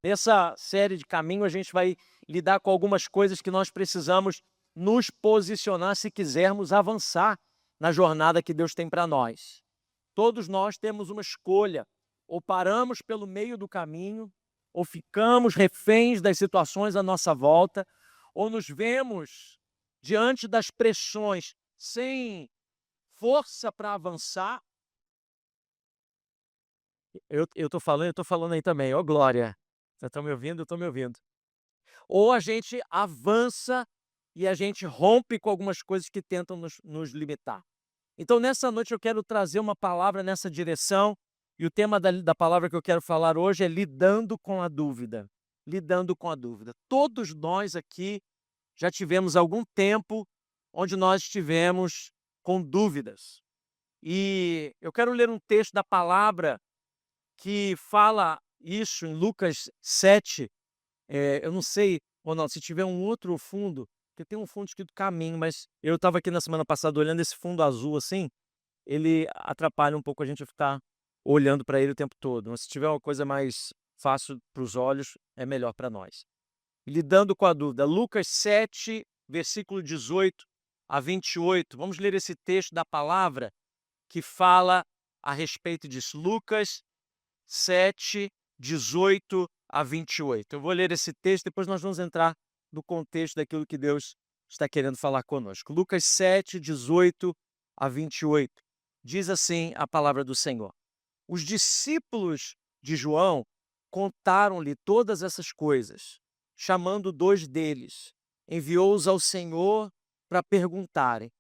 Nessa série de caminho, a gente vai lidar com algumas coisas que nós precisamos nos posicionar se quisermos avançar na jornada que Deus tem para nós. Todos nós temos uma escolha: ou paramos pelo meio do caminho, ou ficamos reféns das situações à nossa volta, ou nos vemos diante das pressões sem força para avançar. Eu estou falando aí também, ó glória. Vocês estão me ouvindo? Eu estou me ouvindo. Ou a gente avança e a gente rompe com algumas coisas que tentam nos limitar. Então, nessa noite, eu quero trazer uma palavra nessa direção, e o tema da palavra que eu quero falar hoje é lidando com a dúvida. Lidando com a dúvida. Todos nós aqui já tivemos algum tempo onde nós estivemos com dúvidas. E eu quero ler um texto da palavra que fala isso em Lucas 7. Eu não sei, Ronaldo, se tiver um outro fundo, porque tem um fundo escrito caminho, mas eu estava aqui na semana passada olhando esse fundo azul assim, ele atrapalha um pouco a gente a ficar olhando para ele o tempo todo. Mas se tiver uma coisa mais fácil para os olhos, é melhor para nós. Lidando com a dúvida. Lucas 7, versículo 18 a 28. Vamos ler esse texto da palavra que fala a respeito disso. Lucas 7, 18 a 28. Eu vou ler esse texto, depois nós vamos entrar no contexto daquilo que Deus está querendo falar conosco. Lucas 7, 18 a 28. Diz assim a palavra do Senhor: Os discípulos de João contaram-lhe todas essas coisas. Chamando 2 deles, enviou-os ao Senhor para perguntarem: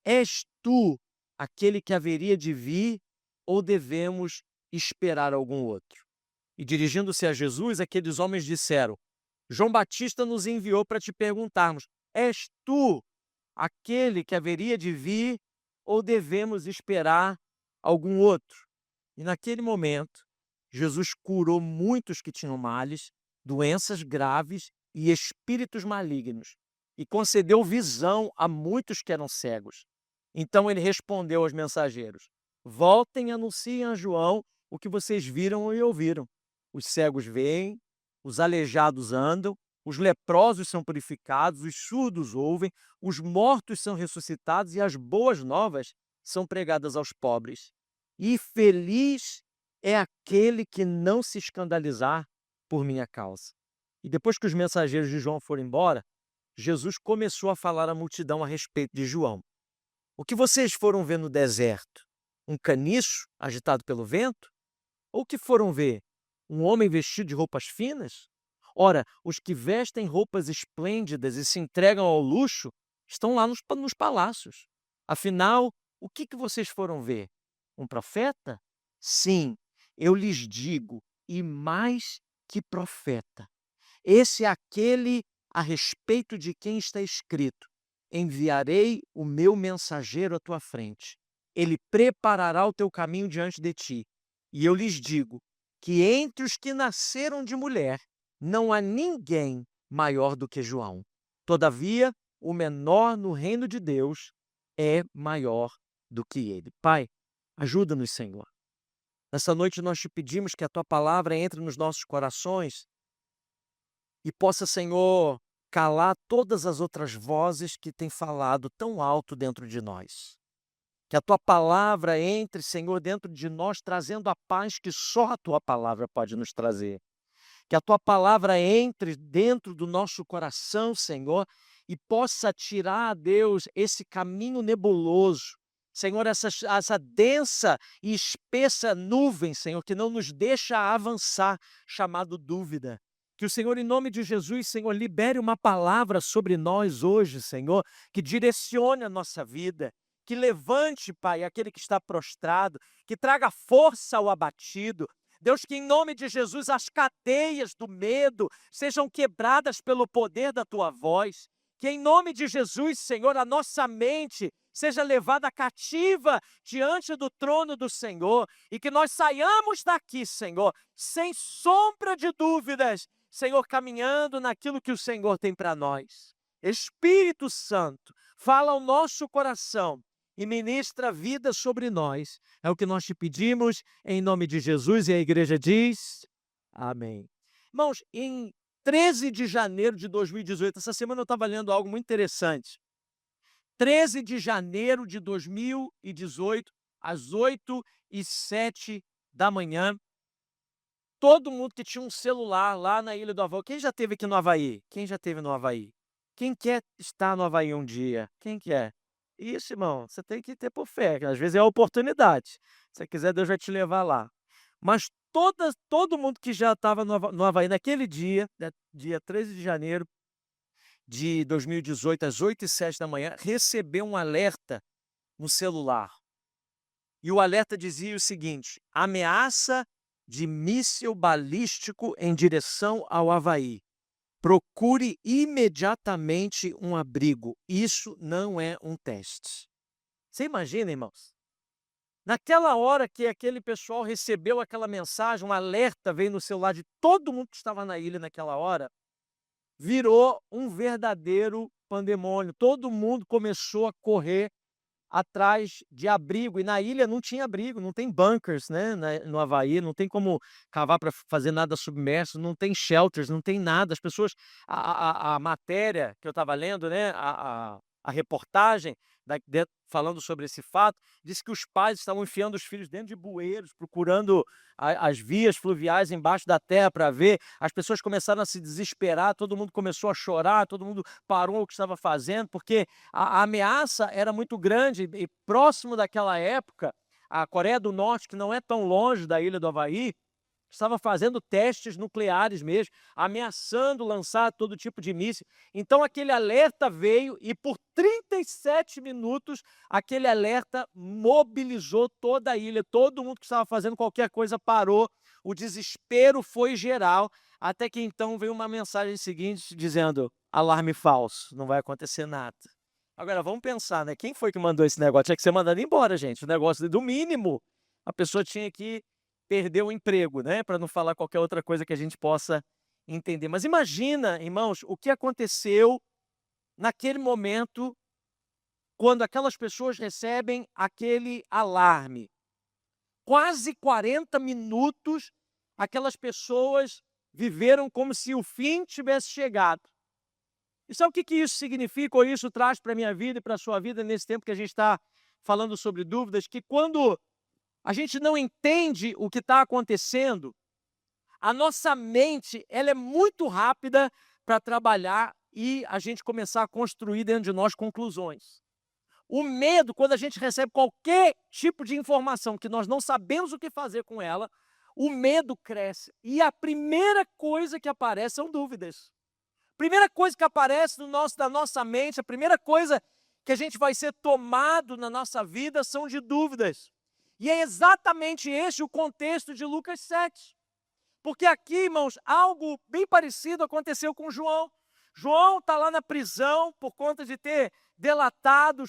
És tu aquele que haveria de vir, ou devemos esperar algum outro? E dirigindo-se a Jesus, aqueles homens disseram: João Batista nos enviou para te perguntarmos: És tu aquele que haveria de vir, ou devemos esperar algum outro? E naquele momento, Jesus curou muitos que tinham males, doenças graves e espíritos malignos, e concedeu visão a muitos que eram cegos. Então ele respondeu aos mensageiros: Voltem e anunciem a João o que vocês viram e ouviram. Os cegos veem, os aleijados andam, os leprosos são purificados, os surdos ouvem, os mortos são ressuscitados e as boas novas são pregadas aos pobres. E feliz é aquele que não se escandalizar por minha causa. E depois que os mensageiros de João foram embora, Jesus começou a falar à multidão a respeito de João. O que vocês foram ver no deserto? Um caniço agitado pelo vento? Ou o que foram ver? Um homem vestido de roupas finas? Ora, os que vestem roupas esplêndidas e se entregam ao luxo estão lá nos palácios. Afinal, o que vocês foram ver? Um profeta? Sim, eu lhes digo, e mais que profeta. Esse é aquele a respeito de quem está escrito: Enviarei o meu mensageiro à tua frente. Ele preparará o teu caminho diante de ti. E eu lhes digo que entre os que nasceram de mulher, não há ninguém maior do que João. Todavia, o menor no reino de Deus é maior do que ele. Pai, ajuda-nos, Senhor. Nessa noite nós te pedimos que a tua palavra entre nos nossos corações e possa, Senhor, calar todas as outras vozes que têm falado tão alto dentro de nós. Que a tua palavra entre, Senhor, dentro de nós, trazendo a paz que só a tua palavra pode nos trazer. Que a tua palavra entre dentro do nosso coração, Senhor, e possa tirar, Deus, esse caminho nebuloso. Senhor, essa densa e espessa nuvem, Senhor, que não nos deixa avançar, chamado dúvida. Que o Senhor, em nome de Jesus, Senhor, libere uma palavra sobre nós hoje, Senhor, que direcione a nossa vida, que levante, Pai, aquele que está prostrado, que traga força ao abatido. Deus, que em nome de Jesus as cadeias do medo sejam quebradas pelo poder da tua voz. Que em nome de Jesus, Senhor, a nossa mente seja levada cativa diante do trono do Senhor e que nós saiamos daqui, Senhor, sem sombra de dúvidas, Senhor, caminhando naquilo que o Senhor tem para nós. Espírito Santo, fala ao nosso coração e ministra vida sobre nós. É o que nós te pedimos, em nome de Jesus, e a igreja diz: Amém. Irmãos, em 13 de janeiro de 2018, essa semana eu estava lendo algo muito interessante. 13 de janeiro de 2018, às 8h07 da manhã, todo mundo que tinha um celular lá na Ilha do Havaí. Quem já esteve aqui no Havaí? Quem já esteve no Havaí? Quem quer estar no Havaí um dia? Quem quer? Isso, irmão, você tem que ter por fé, que às vezes é a oportunidade. Se você quiser, Deus vai te levar lá. Mas todo mundo que já estava no Havaí naquele dia, né, dia 13 de janeiro de 2018, às 8h07 da manhã, recebeu um alerta no celular. E o alerta dizia o seguinte: ameaça de míssil balístico em direção ao Havaí. Procure imediatamente um abrigo. Isso não é um teste. Você imagina, irmãos? Naquela hora que aquele pessoal recebeu aquela mensagem, um alerta veio no celular de todo mundo que estava na ilha naquela hora, virou um verdadeiro pandemônio. Todo mundo começou a correr atrás de abrigo, e na ilha não tinha abrigo, não tem bunkers, né, no Havaí, não tem como cavar para fazer nada submerso, não tem shelters, não tem nada. As pessoas, a matéria que eu estava lendo, né, a reportagem falando sobre esse fato, disse que os pais estavam enfiando os filhos dentro de bueiros, procurando as vias fluviais embaixo da terra para ver. As pessoas começaram a se desesperar, todo mundo começou a chorar, todo mundo parou o que estava fazendo, porque a ameaça era muito grande, e próximo daquela época, a Coreia do Norte, que não é tão longe da ilha do Havaí, estava fazendo testes nucleares mesmo, ameaçando lançar todo tipo de míssil. Então aquele alerta veio e por 37 minutos aquele alerta mobilizou toda a ilha, todo mundo que estava fazendo qualquer coisa parou, o desespero foi geral, até que então veio uma mensagem seguinte dizendo: alarme falso, não vai acontecer nada. Agora vamos pensar, né? Quem foi que mandou esse negócio? Tinha que ser mandado embora, gente. O negócio, do mínimo, a pessoa tinha que perder o emprego, né? Para não falar qualquer outra coisa que a gente possa entender. Mas imagina, irmãos, o que aconteceu naquele momento quando aquelas pessoas recebem aquele alarme. Quase 40 minutos, aquelas pessoas viveram como se o fim tivesse chegado. E sabe o que isso significa, ou isso traz para a minha vida e para a sua vida nesse tempo que a gente está falando sobre dúvidas? Que quando a gente não entende o que está acontecendo, a nossa mente ela é muito rápida para trabalhar e a gente começar a construir dentro de nós conclusões. O medo, quando a gente recebe qualquer tipo de informação que nós não sabemos o que fazer com ela, o medo cresce. E a primeira coisa que aparece são dúvidas. Primeira coisa que aparece da nossa mente, a primeira coisa que a gente vai ser tomado na nossa vida são de dúvidas. E é exatamente este o contexto de Lucas 7. Porque aqui, irmãos, algo bem parecido aconteceu com João. João está lá na prisão por conta de ter delatado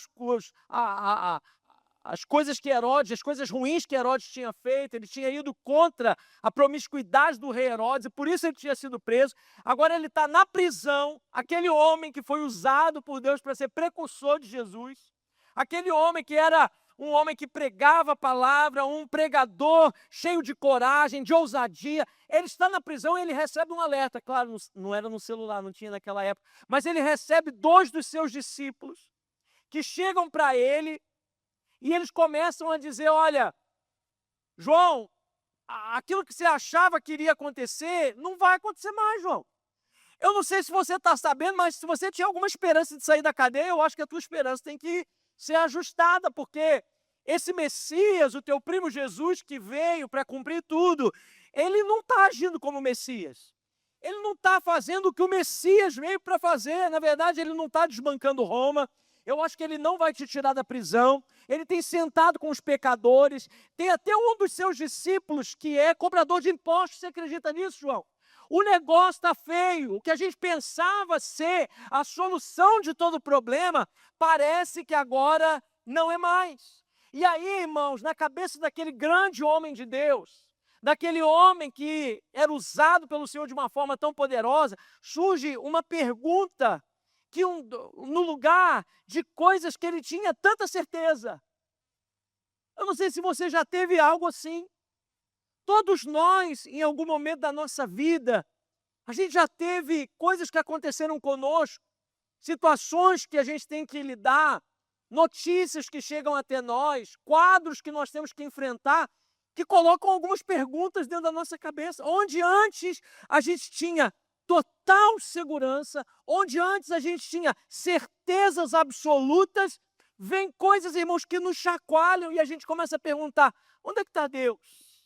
as coisas que Herodes, as coisas ruins que Herodes tinha feito. Ele tinha ido contra a promiscuidade do rei Herodes, e por isso ele tinha sido preso. Agora ele está na prisão, aquele homem que foi usado por Deus para ser precursor de Jesus, aquele homem que era um homem que pregava a palavra, um pregador cheio de coragem, de ousadia. Ele está na prisão e ele recebe um alerta. Claro, não era no celular, não tinha naquela época, mas ele recebe 2 dos seus discípulos que chegam para ele e eles começam a dizer: olha, João, aquilo que você achava que iria acontecer, não vai acontecer mais, João. Eu não sei se você está sabendo, mas se você tinha alguma esperança de sair da cadeia, eu acho que a tua esperança tem que ser ajustada, porque esse Messias, o teu primo Jesus, que veio para cumprir tudo, ele não está agindo como Messias. Ele não está fazendo o que o Messias veio para fazer. Na verdade, ele não está desbancando Roma. Eu acho que ele não vai te tirar da prisão. Ele tem sentado com os pecadores. Tem até um dos seus discípulos que é cobrador de impostos. Você acredita nisso, João? O negócio está feio. O que a gente pensava ser a solução de todo o problema, parece que agora não é mais. E aí, irmãos, na cabeça daquele grande homem de Deus, daquele homem que era usado pelo Senhor de uma forma tão poderosa, surge uma pergunta que no lugar de coisas que ele tinha tanta certeza. Eu não sei se você já teve algo assim. Todos nós, em algum momento da nossa vida, A gente já teve coisas que aconteceram conosco, situações que a gente tem que lidar, notícias que chegam até nós, quadros que nós temos que enfrentar, que colocam algumas perguntas dentro da nossa cabeça. Onde antes a gente tinha total segurança, onde antes a gente tinha certezas absolutas, vem coisas, irmãos, que nos chacoalham e a gente começa a perguntar: onde é que está Deus?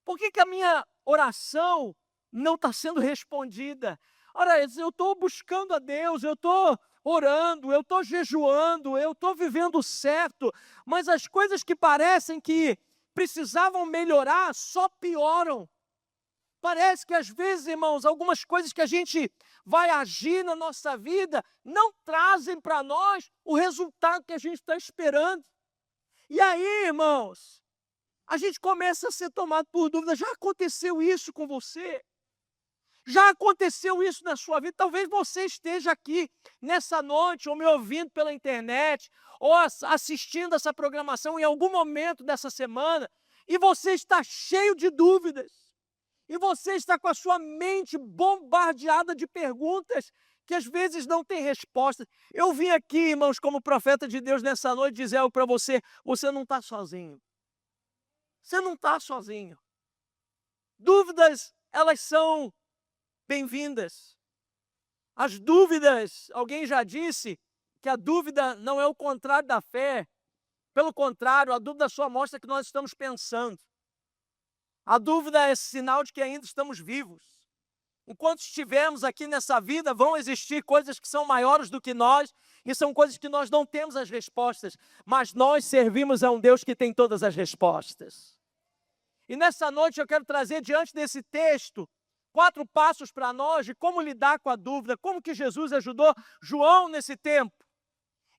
Por que a minha oração não está sendo respondida? Ora, eu estou buscando a Deus, eu estou orando, eu estou jejuando, eu estou vivendo certo, mas as coisas que parecem que precisavam melhorar só pioram. Parece que às vezes, irmãos, algumas coisas que a gente vai agir na nossa vida não trazem para nós o resultado que a gente está esperando. E aí, irmãos, a gente começa a ser tomado por dúvida. Já aconteceu isso com você? Já aconteceu isso na sua vida? Talvez você esteja aqui nessa noite, ou me ouvindo pela internet, ou assistindo essa programação em algum momento dessa semana, e você está cheio de dúvidas. E você está com a sua mente bombardeada de perguntas que às vezes não tem resposta. Eu vim aqui, irmãos, como profeta de Deus nessa noite, dizer algo para você: você não está sozinho. Você não está sozinho. Dúvidas, elas são bem-vindas. As dúvidas, alguém já disse que a dúvida não é o contrário da fé. Pelo contrário, a dúvida só mostra que nós estamos pensando. A dúvida é sinal de que ainda estamos vivos. Enquanto estivermos aqui nessa vida, vão existir coisas que são maiores do que nós, e são coisas que nós não temos as respostas, mas nós servimos a um Deus que tem todas as respostas. E nessa noite eu quero trazer diante desse texto 4 passos para nós de como lidar com a dúvida, como que Jesus ajudou João nesse tempo.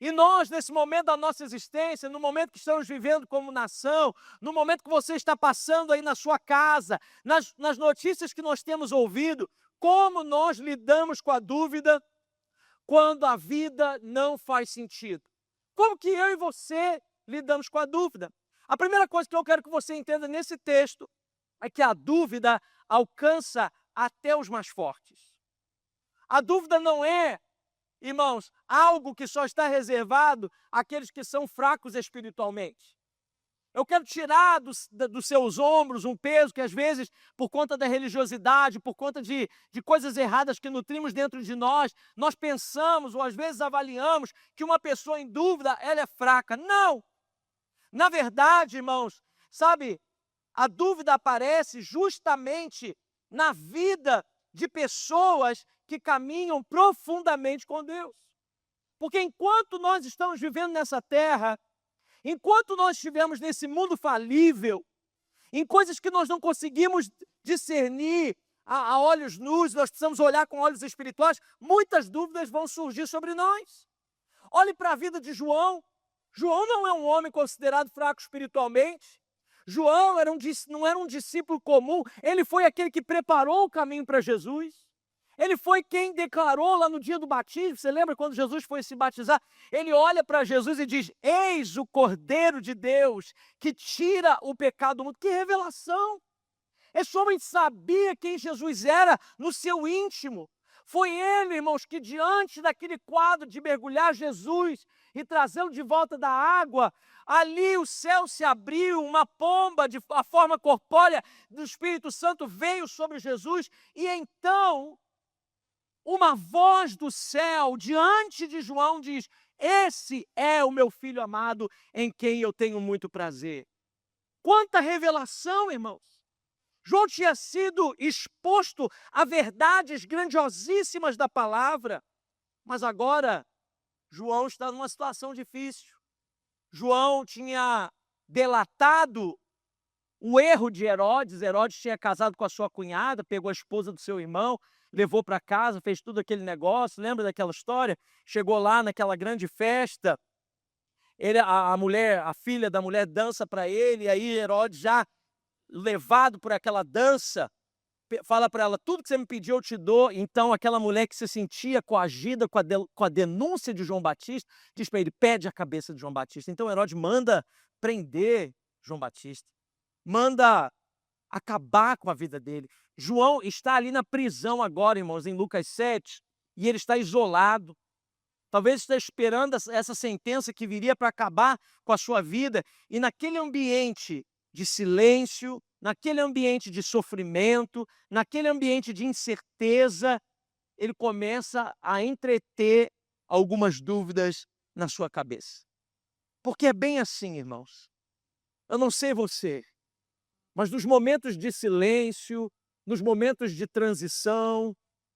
E nós, nesse momento da nossa existência, no momento que estamos vivendo como nação, no momento que você está passando aí na sua casa, nas notícias que nós temos ouvido, como nós lidamos com a dúvida quando a vida não faz sentido? Como que eu e você lidamos com a dúvida? A primeira coisa que eu quero que você entenda nesse texto é que a dúvida alcança até os mais fortes. A dúvida não é, irmãos, algo que só está reservado àqueles que são fracos espiritualmente. Eu quero tirar dos seus ombros um peso que às vezes, por conta da religiosidade, por conta de coisas erradas que nutrimos dentro de nós pensamos ou às vezes avaliamos que uma pessoa em dúvida, ela é fraca. Não! Na verdade, irmãos, sabe, a dúvida aparece justamente na vida de pessoas que caminham profundamente com Deus. Porque enquanto nós estamos vivendo nessa terra, enquanto nós estivermos nesse mundo falível, em coisas que nós não conseguimos discernir a olhos nus, nós precisamos olhar com olhos espirituais, muitas dúvidas vão surgir sobre nós. Olhe para a vida de João. João não é um homem considerado fraco espiritualmente. João não era um discípulo comum, ele foi aquele que preparou o caminho para Jesus. Ele foi quem declarou lá no dia do batismo, você lembra quando Jesus foi se batizar? Ele olha para Jesus e diz: eis o Cordeiro de Deus que tira o pecado do mundo. Que revelação! Esse homem sabia quem Jesus era no seu íntimo. Foi ele, irmãos, que diante daquele quadro de mergulhar Jesus e trazê-lo de volta da água, ali o céu se abriu, uma pomba de a forma corpórea do Espírito Santo veio sobre Jesus, e então uma voz do céu diante de João diz: esse é o meu filho amado em quem eu tenho muito prazer. Quanta revelação, irmãos! João tinha sido exposto a verdades grandiosíssimas da palavra, mas agora João está numa situação difícil. João tinha delatado o erro de Herodes. Herodes tinha casado com a sua cunhada, pegou a esposa do seu irmão, levou para casa, fez tudo aquele negócio. Lembra daquela história? Chegou lá naquela grande festa, a filha da mulher dança para ele, e aí Herodes, já levado por aquela dança, fala para ela: tudo que você me pediu eu te dou. Então aquela mulher que se sentia coagida com a denúncia de João Batista, diz para ele: pede a cabeça de João Batista. Então Herodes manda prender João Batista, manda acabar com a vida dele. João está ali na prisão agora, irmãos, em Lucas 7, e ele está isolado. Talvez está esperando essa sentença que viria para acabar com a sua vida, e naquele ambiente de silêncio, naquele ambiente de sofrimento, naquele ambiente de incerteza, ele começa a entreter algumas dúvidas na sua cabeça. Porque é bem assim, irmãos. Eu não sei você, mas nos momentos de silêncio, nos momentos de transição,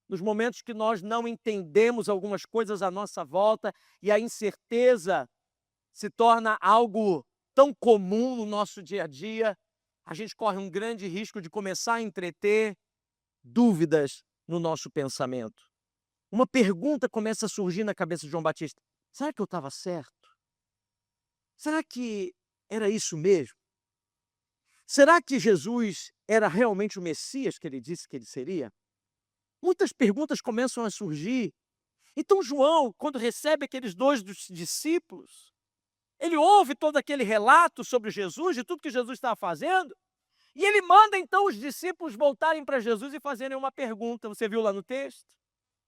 nos momentos que nós não entendemos algumas coisas à nossa volta e a incerteza se torna algo tão comum no nosso dia a dia, a gente corre um grande risco de começar a entreter dúvidas no nosso pensamento. Uma pergunta começa a surgir na cabeça de João Batista: será que eu estava certo? Será que era isso mesmo? Será que Jesus era realmente o Messias que ele disse que ele seria? Muitas perguntas começam a surgir. Então João, quando recebe aqueles dois dos discípulos, ele ouve todo aquele relato sobre Jesus, de tudo que Jesus estava fazendo, e ele manda então os discípulos voltarem para Jesus e fazerem uma pergunta. Você viu lá no texto?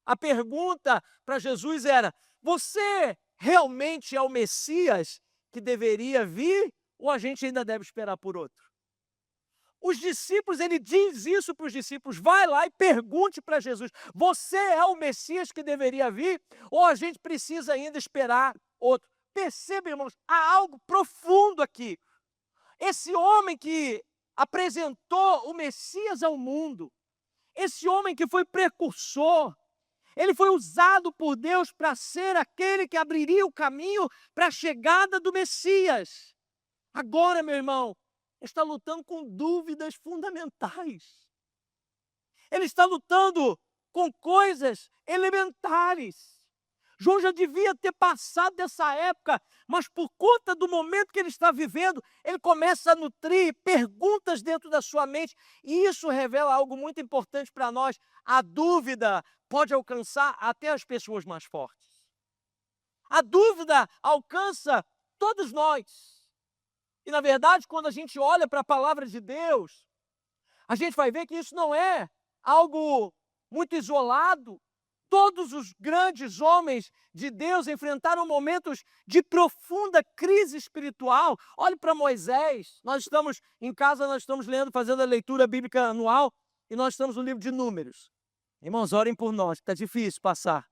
A pergunta para Jesus era: você realmente é o Messias que deveria vir, ou a gente ainda deve esperar por outro? Os discípulos, ele diz isso para os discípulos: vai lá e pergunte para Jesus, você é o Messias que deveria vir, ou a gente precisa ainda esperar outro? Perceba, irmãos, há algo profundo aqui. Esse homem que apresentou o Messias ao mundo, esse homem que foi precursor, ele foi usado por Deus para ser aquele que abriria o caminho para a chegada do Messias. Agora, meu irmão, está lutando com dúvidas fundamentais. Ele está lutando com coisas elementares. João já devia ter passado dessa época, mas por conta do momento que ele está vivendo, ele começa a nutrir perguntas dentro da sua mente, e isso revela algo muito importante para nós. A dúvida pode alcançar até as pessoas mais fortes. A dúvida alcança todos nós. E, na verdade, quando a gente olha para a palavra de Deus, a gente vai ver que isso não é algo muito isolado. Todos os grandes homens de Deus enfrentaram momentos de profunda crise espiritual. Olhe para Moisés. Nós estamos em casa, nós estamos lendo, fazendo a leitura bíblica anual, e nós estamos no livro de Números. Irmãos, orem por nós, que está difícil passar.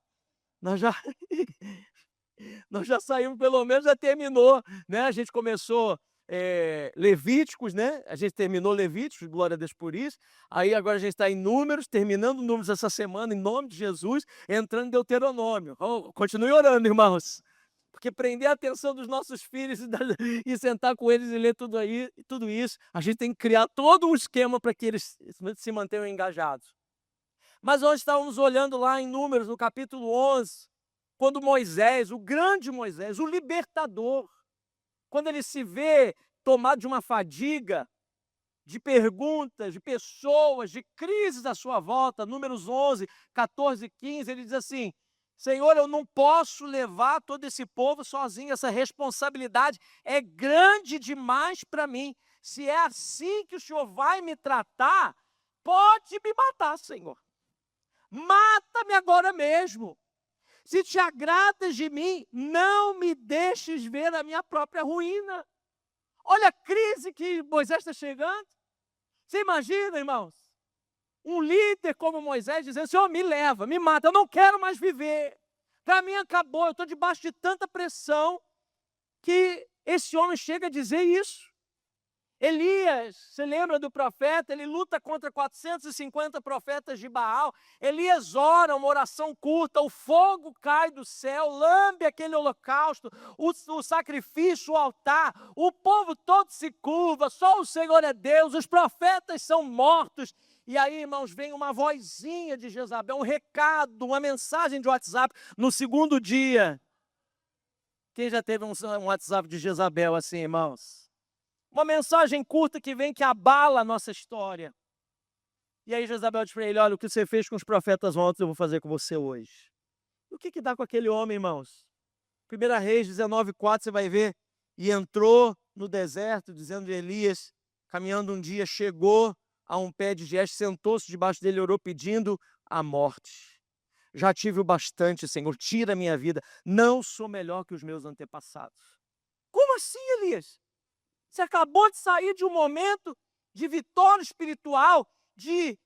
Nós já, nós já saímos, pelo menos já terminou, né? A gente começou Levíticos, né? A gente terminou Levíticos, glória a Deus por isso. Aí agora a gente está em Números, terminando Números essa semana, em nome de Jesus, entrando em Deuteronômio. Oh, continue orando, irmãos, porque prender a atenção dos nossos filhos e sentar com eles e ler tudo isso, a gente tem que criar todo um esquema para que eles se mantenham engajados. Mas nós estávamos olhando lá em Números, no capítulo 11, quando Moisés, o grande Moisés, o libertador, quando ele se vê tomado de uma fadiga, de perguntas, de pessoas, de crises à sua volta, Números 11, 14 e 15, ele diz assim: Senhor, eu não posso levar todo esse povo sozinho, essa responsabilidade é grande demais para mim. Se é assim que o Senhor vai me tratar, pode me matar, Senhor. Mata-me agora mesmo. Se te agradas de mim, não me deixes ver a minha própria ruína. Olha a crise que Moisés está chegando. Você imagina, irmãos, um líder como Moisés dizendo: Senhor, me leva, me mata, eu não quero mais viver. Para mim acabou, eu estou debaixo de tanta pressão, que esse homem chega a dizer isso. Elias, você lembra do profeta? Ele luta contra 450 profetas de Baal. Elias ora uma oração curta, o fogo cai do céu, lambe aquele holocausto, o sacrifício, o altar, o povo todo se curva, só o Senhor é Deus, os profetas são mortos. E aí, irmãos, vem uma vozinha de Jezabel, um recado, uma mensagem de WhatsApp no segundo dia. Quem já teve um WhatsApp de Jezabel assim, irmãos? Uma mensagem curta que vem, que abala a nossa história. E aí Jezabel diz para ele: olha, o que você fez com os profetas ontem, eu vou fazer com você hoje. E o que dá com aquele homem, irmãos? 1 Reis 19:4, você vai ver. E entrou no deserto, dizendo de Elias, caminhando um dia, chegou a um pé de Gieste, sentou-se debaixo dele e orou pedindo a morte. Já tive o bastante, Senhor, tira a minha vida. Não sou melhor que os meus antepassados. Como assim, Elias? Você acabou de sair de um momento de vitória espiritual, de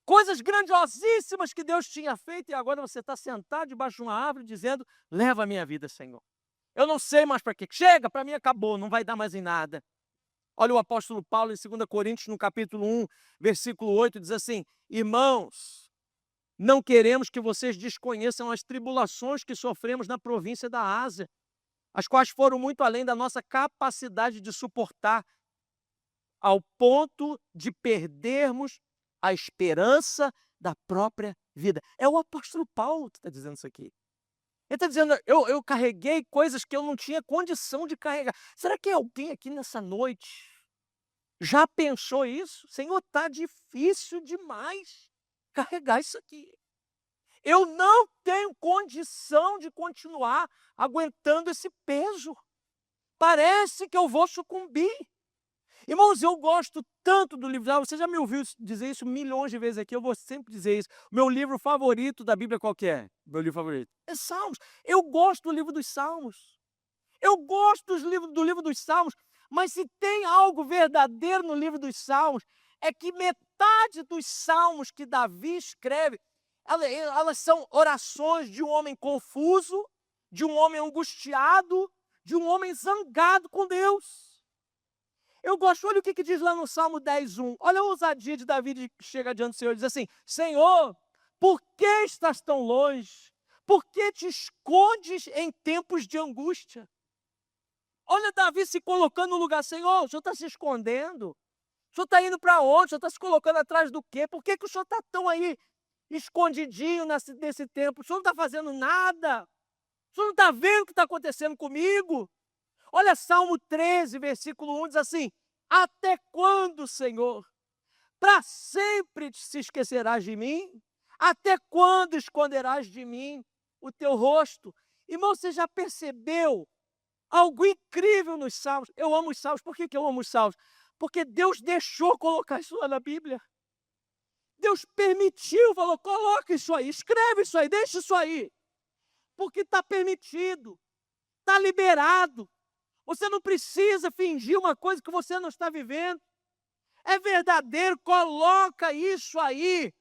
coisas grandiosíssimas que Deus tinha feito, e agora você está sentado debaixo de uma árvore dizendo: leva a minha vida, Senhor. Eu não sei mais para quê. Chega, para mim acabou, não vai dar mais em nada. Olha o apóstolo Paulo em 2 Coríntios, no capítulo 1, versículo 8, diz assim: irmãos, não queremos que vocês desconheçam as tribulações que sofremos na província da Ásia, as quais foram muito além da nossa capacidade de suportar, ao ponto de perdermos a esperança da própria vida. É o apóstolo Paulo que está dizendo isso aqui. Ele está dizendo: eu carreguei coisas que eu não tinha condição de carregar. Será que alguém aqui nessa noite já pensou isso? Senhor, está difícil demais carregar isso aqui. Eu não tenho condição de continuar aguentando esse peso. Parece que eu vou sucumbir. Irmãos, eu gosto tanto do livro de Salmos. Você já me ouviu dizer isso milhões de vezes aqui, eu vou sempre dizer isso. O meu livro favorito da Bíblia qual que é? Meu livro favorito é Salmos. Eu gosto do livro dos Salmos. Eu gosto do livro dos Salmos, mas se tem algo verdadeiro no livro dos Salmos, é que metade dos Salmos que Davi escreve, elas são orações de um homem confuso, de um homem angustiado, de um homem zangado com Deus. Eu gosto, olha o que diz lá no Salmo 10:1. Olha a ousadia de Davi que chega diante do Senhor e diz assim: Senhor, por que estás tão longe? Por que te escondes em tempos de angústia? Olha Davi se colocando no lugar: Senhor, o Senhor está se escondendo? O Senhor está indo para onde? O Senhor está se colocando atrás do quê? Por que o Senhor está tão aí escondidinho nesse tempo? O Senhor não está fazendo nada? O Senhor não está vendo o que está acontecendo comigo? Olha Salmo 13, versículo 1, diz assim: até quando, Senhor? Para sempre se esquecerás de mim? Até quando esconderás de mim o teu rosto? Irmão, você já percebeu algo incrível nos Salmos? Eu amo os Salmos. Por que eu amo os Salmos? Porque Deus deixou colocar isso lá na Bíblia. Deus permitiu, falou: coloca isso aí, escreve isso aí, deixa isso aí. Porque está permitido, está liberado. Você não precisa fingir uma coisa que você não está vivendo. É verdadeiro, coloca isso aí.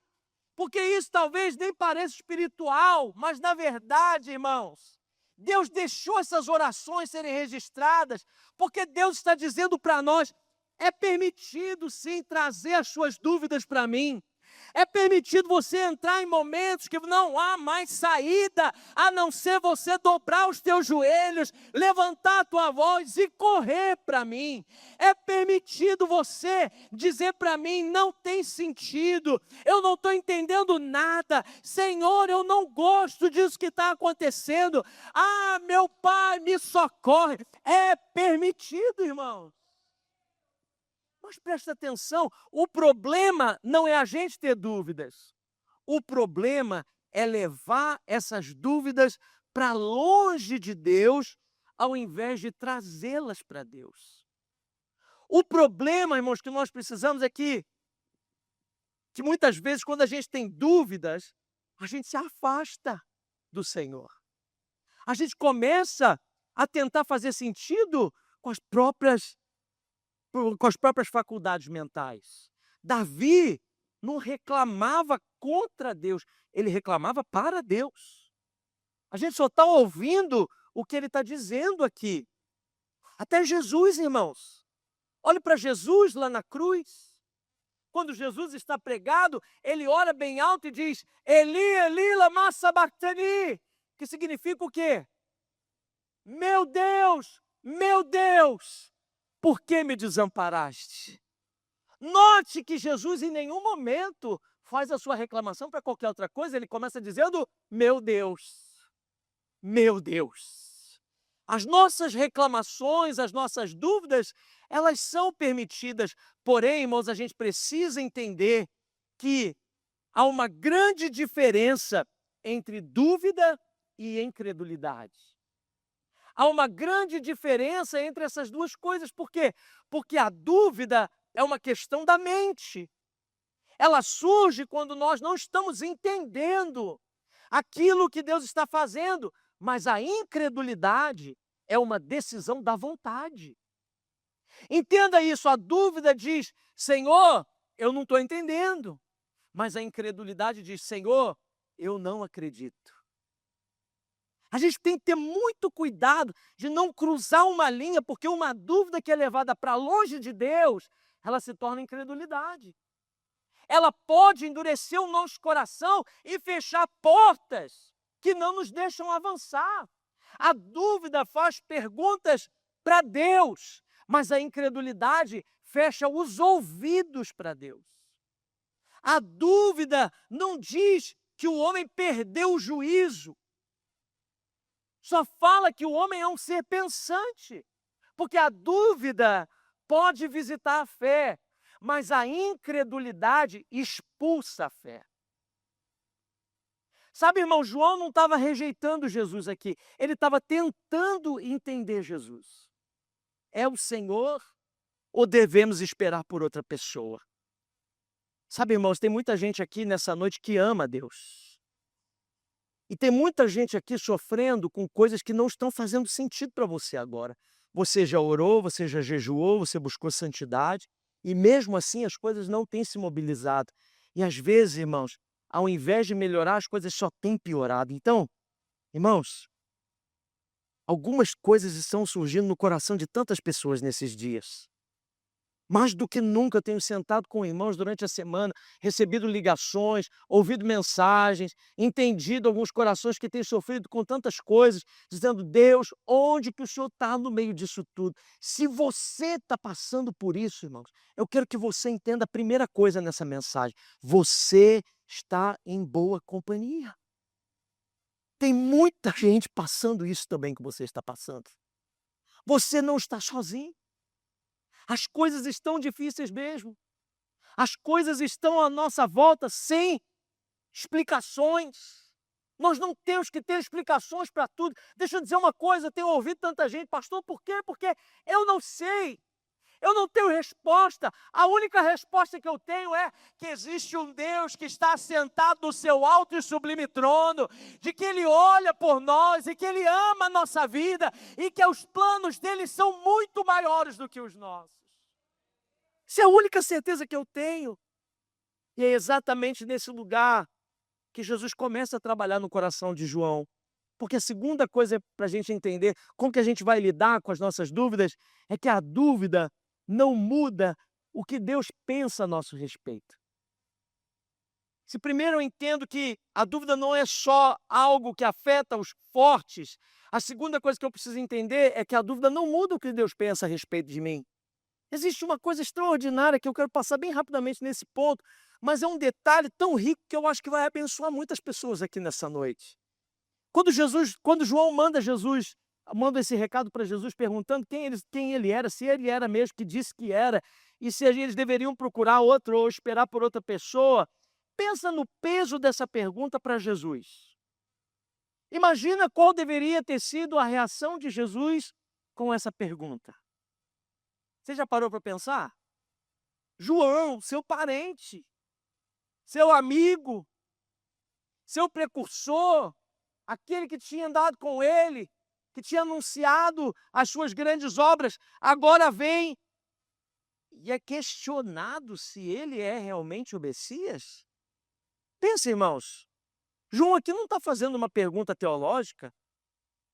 Porque isso talvez nem pareça espiritual, mas na verdade, irmãos, Deus deixou essas orações serem registradas, porque Deus está dizendo para nós: é permitido sim trazer as suas dúvidas para mim. É permitido você entrar em momentos que não há mais saída, a não ser você dobrar os teus joelhos, levantar a tua voz e correr para mim. É permitido você dizer para mim: não tem sentido, eu não estou entendendo nada. Senhor, eu não gosto disso que está acontecendo. Ah, meu Pai, me socorre. É permitido, irmãos. Mas presta atenção, o problema não é a gente ter dúvidas. O problema é levar essas dúvidas para longe de Deus, ao invés de trazê-las para Deus. O problema, irmãos, que nós precisamos é que muitas vezes, quando a gente tem dúvidas, a gente se afasta do Senhor. A gente começa a tentar fazer sentido com as próprias faculdades mentais. Davi não reclamava contra Deus, ele reclamava para Deus. A gente só está ouvindo o que ele está dizendo aqui. Até Jesus, irmãos. Olhe para Jesus lá na cruz. Quando Jesus está pregado, ele ora bem alto e diz: Eli, Eli, lama sabachthani, que significa o quê? Meu Deus, por que me desamparaste? Note que Jesus em nenhum momento faz a sua reclamação para qualquer outra coisa, ele começa dizendo: meu Deus, meu Deus. As nossas reclamações, as nossas dúvidas, elas são permitidas, porém, irmãos, a gente precisa entender que há uma grande diferença entre dúvida e incredulidade. Há uma grande diferença entre essas duas coisas. Por quê? Porque a dúvida é uma questão da mente. Ela surge quando nós não estamos entendendo aquilo que Deus está fazendo, mas a incredulidade é uma decisão da vontade. Entenda isso, a dúvida diz: Senhor, eu não estou entendendo. Mas a incredulidade diz: Senhor, eu não acredito. A gente tem que ter muito cuidado de não cruzar uma linha, porque uma dúvida que é levada para longe de Deus, ela se torna incredulidade. Ela pode endurecer o nosso coração e fechar portas que não nos deixam avançar. A dúvida faz perguntas para Deus, mas a incredulidade fecha os ouvidos para Deus. A dúvida não diz que o homem perdeu o juízo, só fala que o homem é um ser pensante, porque a dúvida pode visitar a fé, mas a incredulidade expulsa a fé. Sabe, irmão, João não estava rejeitando Jesus aqui, ele estava tentando entender Jesus. É o Senhor ou devemos esperar por outra pessoa? Sabe, irmãos, tem muita gente aqui nessa noite que ama Deus. E tem muita gente aqui sofrendo com coisas que não estão fazendo sentido para você agora. Você já orou, você já jejuou, você buscou santidade, e mesmo assim as coisas não têm se mobilizado. E às vezes, irmãos, ao invés de melhorar, as coisas só têm piorado. Então, irmãos, algumas coisas estão surgindo no coração de tantas pessoas nesses dias. Mais do que nunca eu tenho sentado com irmãos durante a semana, recebido ligações, ouvido mensagens, entendido alguns corações que têm sofrido com tantas coisas, dizendo: Deus, onde que o Senhor está no meio disso tudo? Se você está passando por isso, irmãos, eu quero que você entenda a primeira coisa nessa mensagem: você está em boa companhia. Tem muita gente passando isso também que você está passando. Você não está sozinho. As coisas estão difíceis mesmo. As coisas estão à nossa volta sem explicações. Nós não temos que ter explicações para tudo. Deixa eu dizer uma coisa, eu tenho ouvido tanta gente: pastor, por quê? Porque eu não sei. Eu não tenho resposta. A única resposta que eu tenho é que existe um Deus que está sentado no seu alto e sublime trono, de que Ele olha por nós e que Ele ama a nossa vida e que os planos dele são muito maiores do que os nossos. Essa é a única certeza que eu tenho. E é exatamente nesse lugar que Jesus começa a trabalhar no coração de João. Porque a segunda coisa para a gente entender como que a gente vai lidar com as nossas dúvidas é que a dúvida não muda o que Deus pensa a nosso respeito. Se primeiro eu entendo que a dúvida não é só algo que afeta os fortes, a segunda coisa que eu preciso entender é que a dúvida não muda o que Deus pensa a respeito de mim. Existe uma coisa extraordinária que eu quero passar bem rapidamente nesse ponto, mas é um detalhe tão rico que eu acho que vai abençoar muitas pessoas aqui nessa noite. Quando João manda esse recado para Jesus perguntando quem ele era, se ele era mesmo que disse que era, e se eles deveriam procurar outro ou esperar por outra pessoa, pensa no peso dessa pergunta para Jesus. Imagina qual deveria ter sido a reação de Jesus com essa pergunta. Você já parou para pensar? João, seu parente, seu amigo, seu precursor, aquele que tinha andado com ele, que tinha anunciado as suas grandes obras, agora vem e é questionado se ele é realmente o Messias? Pensa, irmãos, João aqui não está fazendo uma pergunta teológica,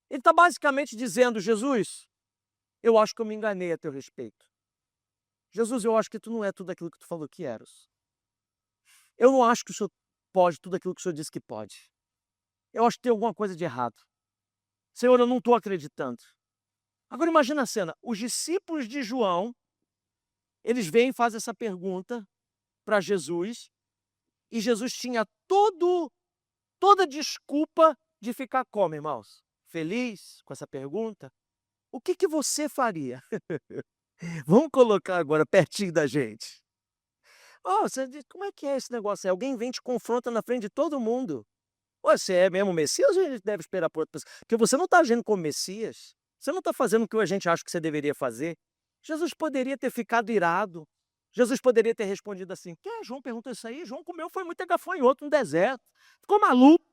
ele está basicamente dizendo: Jesus, eu acho que eu me enganei a teu respeito. Jesus, eu acho que tu não é tudo aquilo que tu falou que eras. Eu não acho que o Senhor pode tudo aquilo que o Senhor disse que pode. Eu acho que tem alguma coisa de errado. Senhor, eu não estou acreditando. Agora imagina a cena, os discípulos de João, eles vêm e fazem essa pergunta para Jesus, e Jesus tinha toda desculpa de ficar como, irmãos? Feliz com essa pergunta? O que você faria? Vamos colocar agora pertinho da gente. Oh, você diz, como é que é esse negócio? Alguém vem e te confronta na frente de todo mundo. Você é mesmo o Messias ou a gente deve esperar por outra pessoa? Porque você não está agindo como Messias. Você não está fazendo o que a gente acha que você deveria fazer. Jesus poderia ter ficado irado. Jesus poderia ter respondido assim: "Que João perguntou isso aí? João comeu foi muito gafanhoto no deserto, ficou maluco.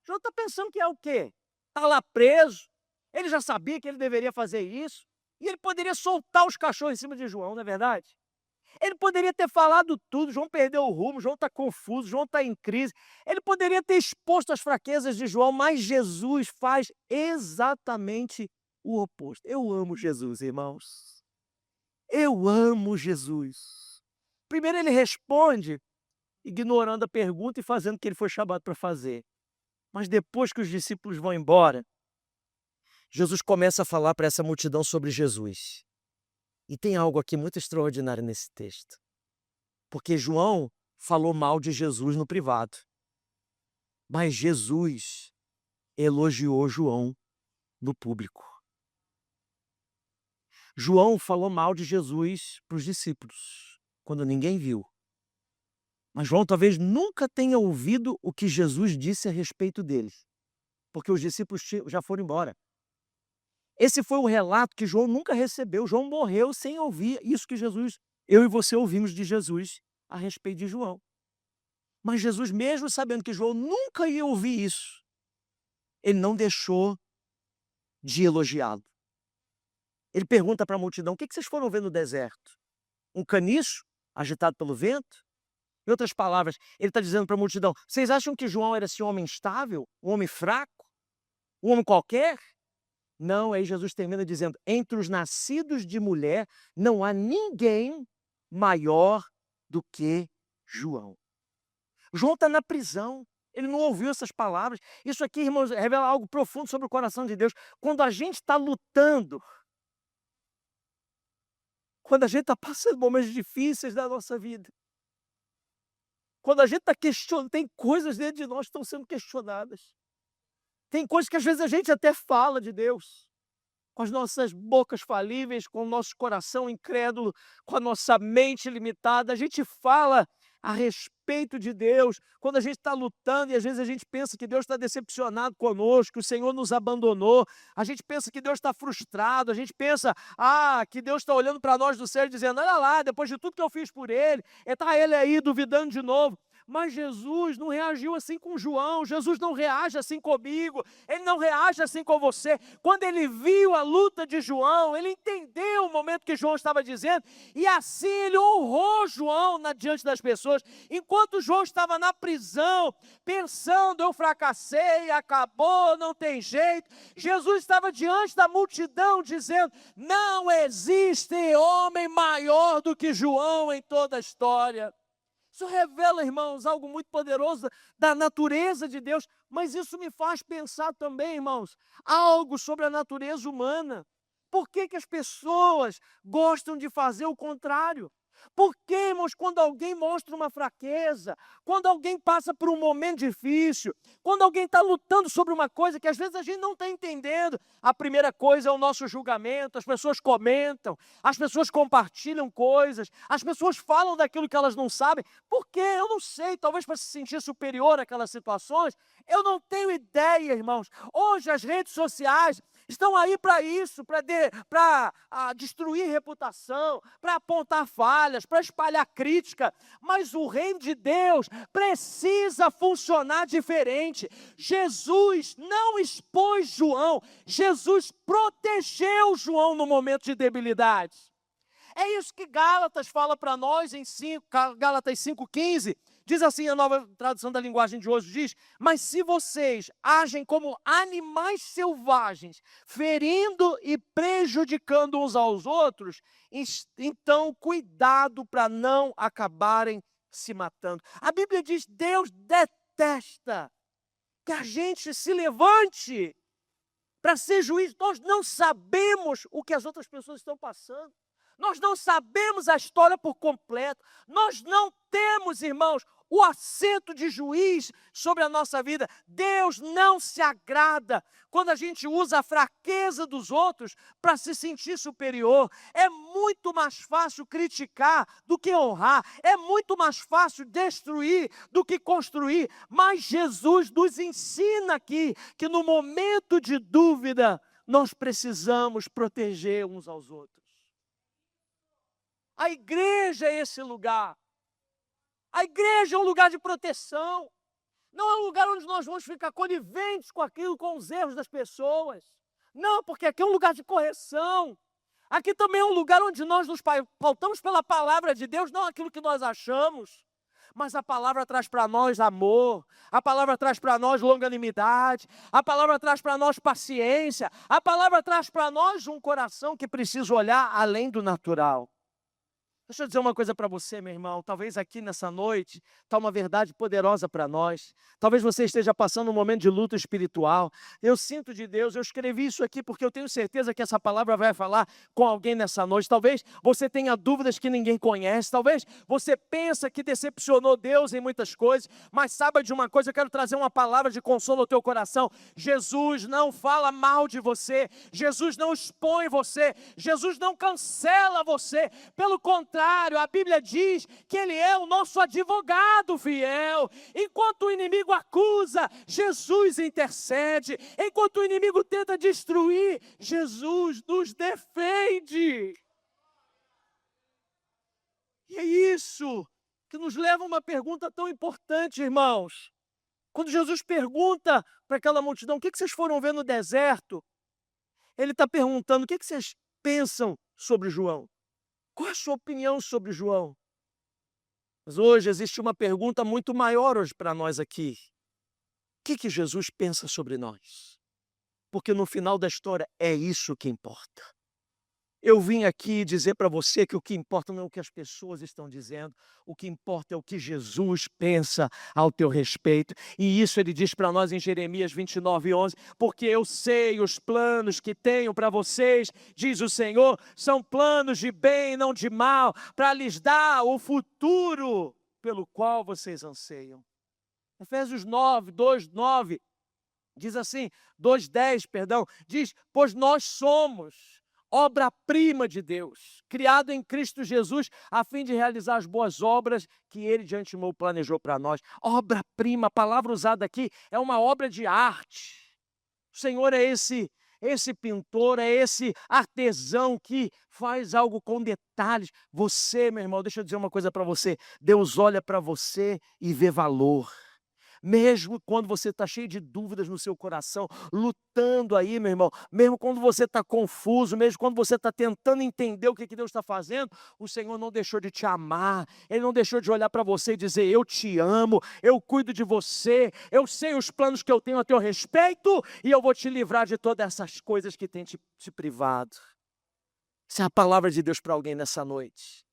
João está pensando que é o quê? Está lá preso, ele já sabia que ele deveria fazer isso, e ele poderia soltar os cachorros em cima de João, não é verdade? Ele poderia ter falado tudo, João perdeu o rumo, João está confuso, João está em crise. Ele poderia ter exposto as fraquezas de João, mas Jesus faz exatamente o oposto. Eu amo Jesus, irmãos. Eu amo Jesus. Primeiro ele responde, ignorando a pergunta e fazendo o que ele foi chamado para fazer. Mas depois que os discípulos vão embora, Jesus começa a falar para essa multidão sobre Jesus. E tem algo aqui muito extraordinário nesse texto. Porque João falou mal de Jesus no privado, mas Jesus elogiou João no público. João falou mal de Jesus para os discípulos, quando ninguém viu. Mas João talvez nunca tenha ouvido o que Jesus disse a respeito deles, porque os discípulos já foram embora. Esse foi o relato que João nunca recebeu. João morreu sem ouvir isso que eu e você ouvimos de Jesus a respeito de João. Mas Jesus, mesmo sabendo que João nunca ia ouvir isso, ele não deixou de elogiá-lo. Ele pergunta para a multidão: o que vocês foram ver no deserto? Um caniço agitado pelo vento? Em outras palavras, ele está dizendo para a multidão: vocês acham que João era esse homem instável, um homem fraco, um homem qualquer? Não, aí Jesus termina dizendo: entre os nascidos de mulher não há ninguém maior do que João. João está na prisão, ele não ouviu essas palavras. Isso aqui, irmãos, revela algo profundo sobre o coração de Deus. Quando a gente está lutando, quando a gente está passando momentos difíceis da nossa vida, quando a gente está questionando, tem coisas dentro de nós que estão sendo questionadas. Tem coisas que às vezes a gente até fala de Deus, com as nossas bocas falíveis, com o nosso coração incrédulo, com a nossa mente limitada, a gente fala a respeito de Deus, quando a gente está lutando e às vezes a gente pensa que Deus está decepcionado conosco, que o Senhor nos abandonou, a gente pensa que Deus está frustrado, a gente pensa, que Deus está olhando para nós do céu e dizendo, olha lá, depois de tudo que eu fiz por ele, está ele aí duvidando de novo. Mas Jesus não reagiu assim com João, Jesus não reage assim comigo, ele não reage assim com você. Quando ele viu a luta de João, ele entendeu o momento que João estava dizendo, e assim ele honrou João diante das pessoas. Enquanto João estava na prisão, pensando, eu fracassei, acabou, não tem jeito, Jesus estava diante da multidão dizendo, não existe homem maior do que João em toda a história. Isso revela, irmãos, algo muito poderoso da natureza de Deus, mas isso me faz pensar também, irmãos, algo sobre a natureza humana. Por que as pessoas gostam de fazer o contrário? Por que, irmãos, quando alguém mostra uma fraqueza, quando alguém passa por um momento difícil, quando alguém está lutando sobre uma coisa que às vezes a gente não está entendendo, a primeira coisa é o nosso julgamento, as pessoas comentam, as pessoas compartilham coisas, as pessoas falam daquilo que elas não sabem. Por quê? Eu não sei, talvez para se sentir superior àquelas situações, eu não tenho ideia, irmãos. Hoje as redes sociais estão aí para isso, para destruir reputação, para apontar falhas, para espalhar crítica, mas o reino de Deus precisa funcionar diferente. Jesus não expôs João, Jesus protegeu João no momento de debilidade. É isso que Gálatas fala para nós em Gálatas 5,15. Diz assim, a nova tradução da linguagem de hoje diz, mas se vocês agem como animais selvagens, ferindo e prejudicando uns aos outros, então cuidado para não acabarem se matando. A Bíblia diz, Deus detesta que a gente se levante para ser juiz. Nós não sabemos o que as outras pessoas estão passando. Nós não sabemos a história por completo. Nós não temos, irmãos, o assento de juiz sobre a nossa vida. Deus não se agrada quando a gente usa a fraqueza dos outros para se sentir superior. É muito mais fácil criticar do que honrar. É muito mais fácil destruir do que construir. Mas Jesus nos ensina aqui que no momento de dúvida, nós precisamos proteger uns aos outros. A igreja é esse lugar. A igreja é um lugar de proteção. Não é um lugar onde nós vamos ficar coniventes com aquilo, com os erros das pessoas. Não, porque aqui é um lugar de correção. Aqui também é um lugar onde nós nos pautamos pela palavra de Deus, não aquilo que nós achamos. Mas a palavra traz para nós amor, a palavra traz para nós longanimidade, a palavra traz para nós paciência, a palavra traz para nós um coração que precisa olhar além do natural. Deixa eu dizer uma coisa para você, meu irmão. Talvez aqui nessa noite está uma verdade poderosa para nós. Talvez você esteja passando um momento de luta espiritual. Eu sinto de Deus, eu escrevi isso aqui porque eu tenho certeza que essa palavra vai falar com alguém nessa noite. Talvez você tenha dúvidas que ninguém conhece. Talvez você pensa que decepcionou Deus em muitas coisas. Mas saiba de uma coisa, eu quero trazer uma palavra de consolo ao teu coração. Jesus não fala mal de você. Jesus não expõe você. Jesus não cancela você. Pelo contrário, a Bíblia diz que Ele é o nosso advogado fiel. Enquanto o inimigo acusa, Jesus intercede. Enquanto o inimigo tenta destruir, Jesus nos defende. E é isso que nos leva a uma pergunta tão importante, irmãos. Quando Jesus pergunta para aquela multidão, o que vocês foram ver no deserto? Ele está perguntando, o que vocês pensam sobre João? Qual é a sua opinião sobre João? Mas hoje existe uma pergunta muito maior hoje para nós aqui. O que Jesus pensa sobre nós? Porque no final da história é isso que importa. Eu vim aqui dizer para você que o que importa não é o que as pessoas estão dizendo, o que importa é o que Jesus pensa ao teu respeito. E isso ele diz para nós em Jeremias 29:11, porque eu sei os planos que tenho para vocês, diz o Senhor, são planos de bem, não de mal, para lhes dar o futuro pelo qual vocês anseiam. Efésios 2:9, diz assim, 2:10, perdão, diz, pois nós somos obra-prima de Deus, criado em Cristo Jesus, a fim de realizar as boas obras que Ele de antemão planejou para nós. Obra-prima, a palavra usada aqui é uma obra de arte. O Senhor é esse pintor, é esse artesão que faz algo com detalhes. Você, meu irmão, deixa eu dizer uma coisa para você. Deus olha para você e vê valor. Mesmo quando você está cheio de dúvidas no seu coração, lutando aí, meu irmão, mesmo quando você está confuso, mesmo quando você está tentando entender o que Deus está fazendo, o Senhor não deixou de te amar, Ele não deixou de olhar para você e dizer, eu te amo, eu cuido de você, eu sei os planos que eu tenho a teu respeito e eu vou te livrar de todas essas coisas que têm te privado. Essa é a palavra de Deus para alguém nessa noite.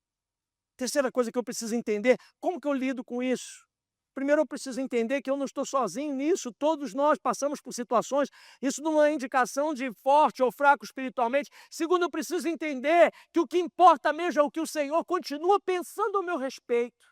Terceira coisa que eu preciso entender, como que eu lido com isso? Primeiro eu preciso entender que eu não estou sozinho nisso, todos nós passamos por situações, isso não é indicação de forte ou fraco espiritualmente. Segundo, eu preciso entender que o que importa mesmo é o que o Senhor continua pensando ao meu respeito.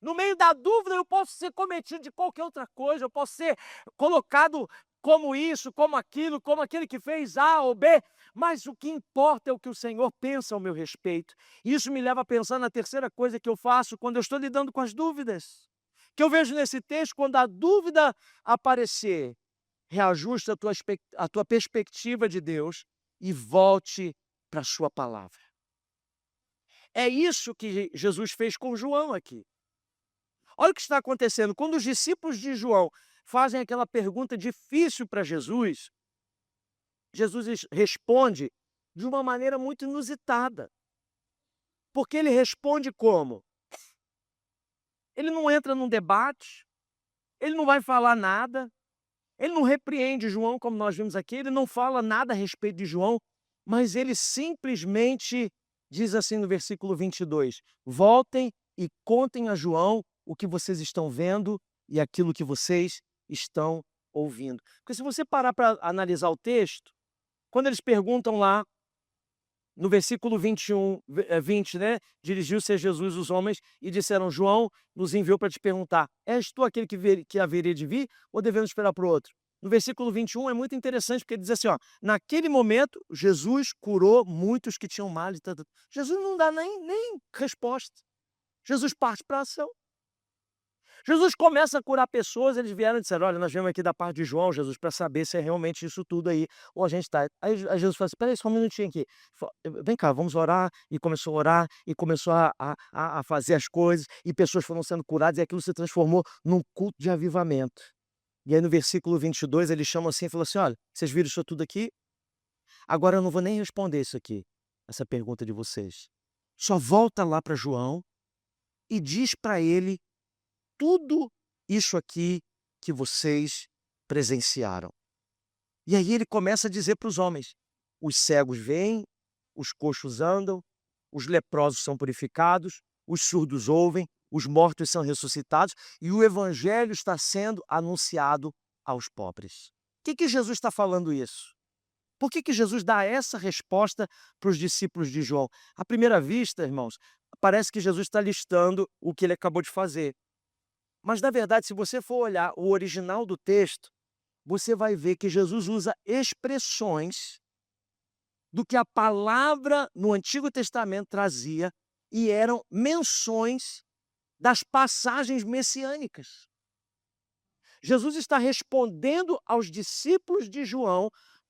No meio da dúvida eu posso ser cometido de qualquer outra coisa, eu posso ser colocado como isso, como aquilo, como aquele que fez A ou B, mas o que importa é o que o Senhor pensa ao meu respeito. Isso me leva a pensar na terceira coisa que eu faço quando eu estou lidando com as dúvidas. Que eu vejo nesse texto, quando a dúvida aparecer, reajuste a tua perspectiva de Deus e volte para a sua palavra. É isso que Jesus fez com João aqui. Olha o que está acontecendo. Quando os discípulos de João fazem aquela pergunta difícil para Jesus, Jesus responde de uma maneira muito inusitada. Porque ele responde como? Ele não entra num debate, ele não vai falar nada, ele não repreende João, como nós vimos aqui, ele não fala nada a respeito de João, mas ele simplesmente diz assim no versículo 22, voltem e contem a João o que vocês estão vendo e aquilo que vocês estão ouvindo. Porque se você parar para analisar o texto, quando eles perguntam lá, no versículo 20, né? Dirigiu-se a Jesus os homens e disseram, João nos enviou para te perguntar, és tu aquele que haveria de vir ou devemos esperar para o outro? No versículo 21 é muito interessante porque ele diz assim, ó, naquele momento Jesus curou muitos que tinham mal. Jesus não dá nem resposta. Jesus parte para a ação. Jesus começa a curar pessoas, eles vieram e disseram: "Olha, nós viemos aqui da parte de João, Jesus, para saber se é realmente isso tudo aí, ou a gente está". Aí Jesus falou assim: "Espera aí só um minutinho aqui, vem cá, vamos orar", e começou a orar, e começou a fazer as coisas, e pessoas foram sendo curadas, e aquilo se transformou num culto de avivamento. E aí no versículo 22 ele chama assim e falou assim: "Olha, vocês viram isso tudo aqui? Agora eu não vou nem responder isso aqui, essa pergunta de vocês. Só volta lá para João e diz para ele tudo isso aqui que vocês presenciaram". E aí ele começa a dizer para os homens: os cegos veem, os coxos andam, os leprosos são purificados, os surdos ouvem, os mortos são ressuscitados e o evangelho está sendo anunciado aos pobres. Por que Jesus está falando isso? Por que Jesus dá essa resposta para os discípulos de João? À primeira vista, irmãos, parece que Jesus está listando o que ele acabou de fazer. Mas, na verdade, se você for olhar o original do texto, você vai ver que Jesus usa expressões do que a palavra no Antigo Testamento trazia e eram menções das passagens messiânicas. Jesus está respondendo aos discípulos de João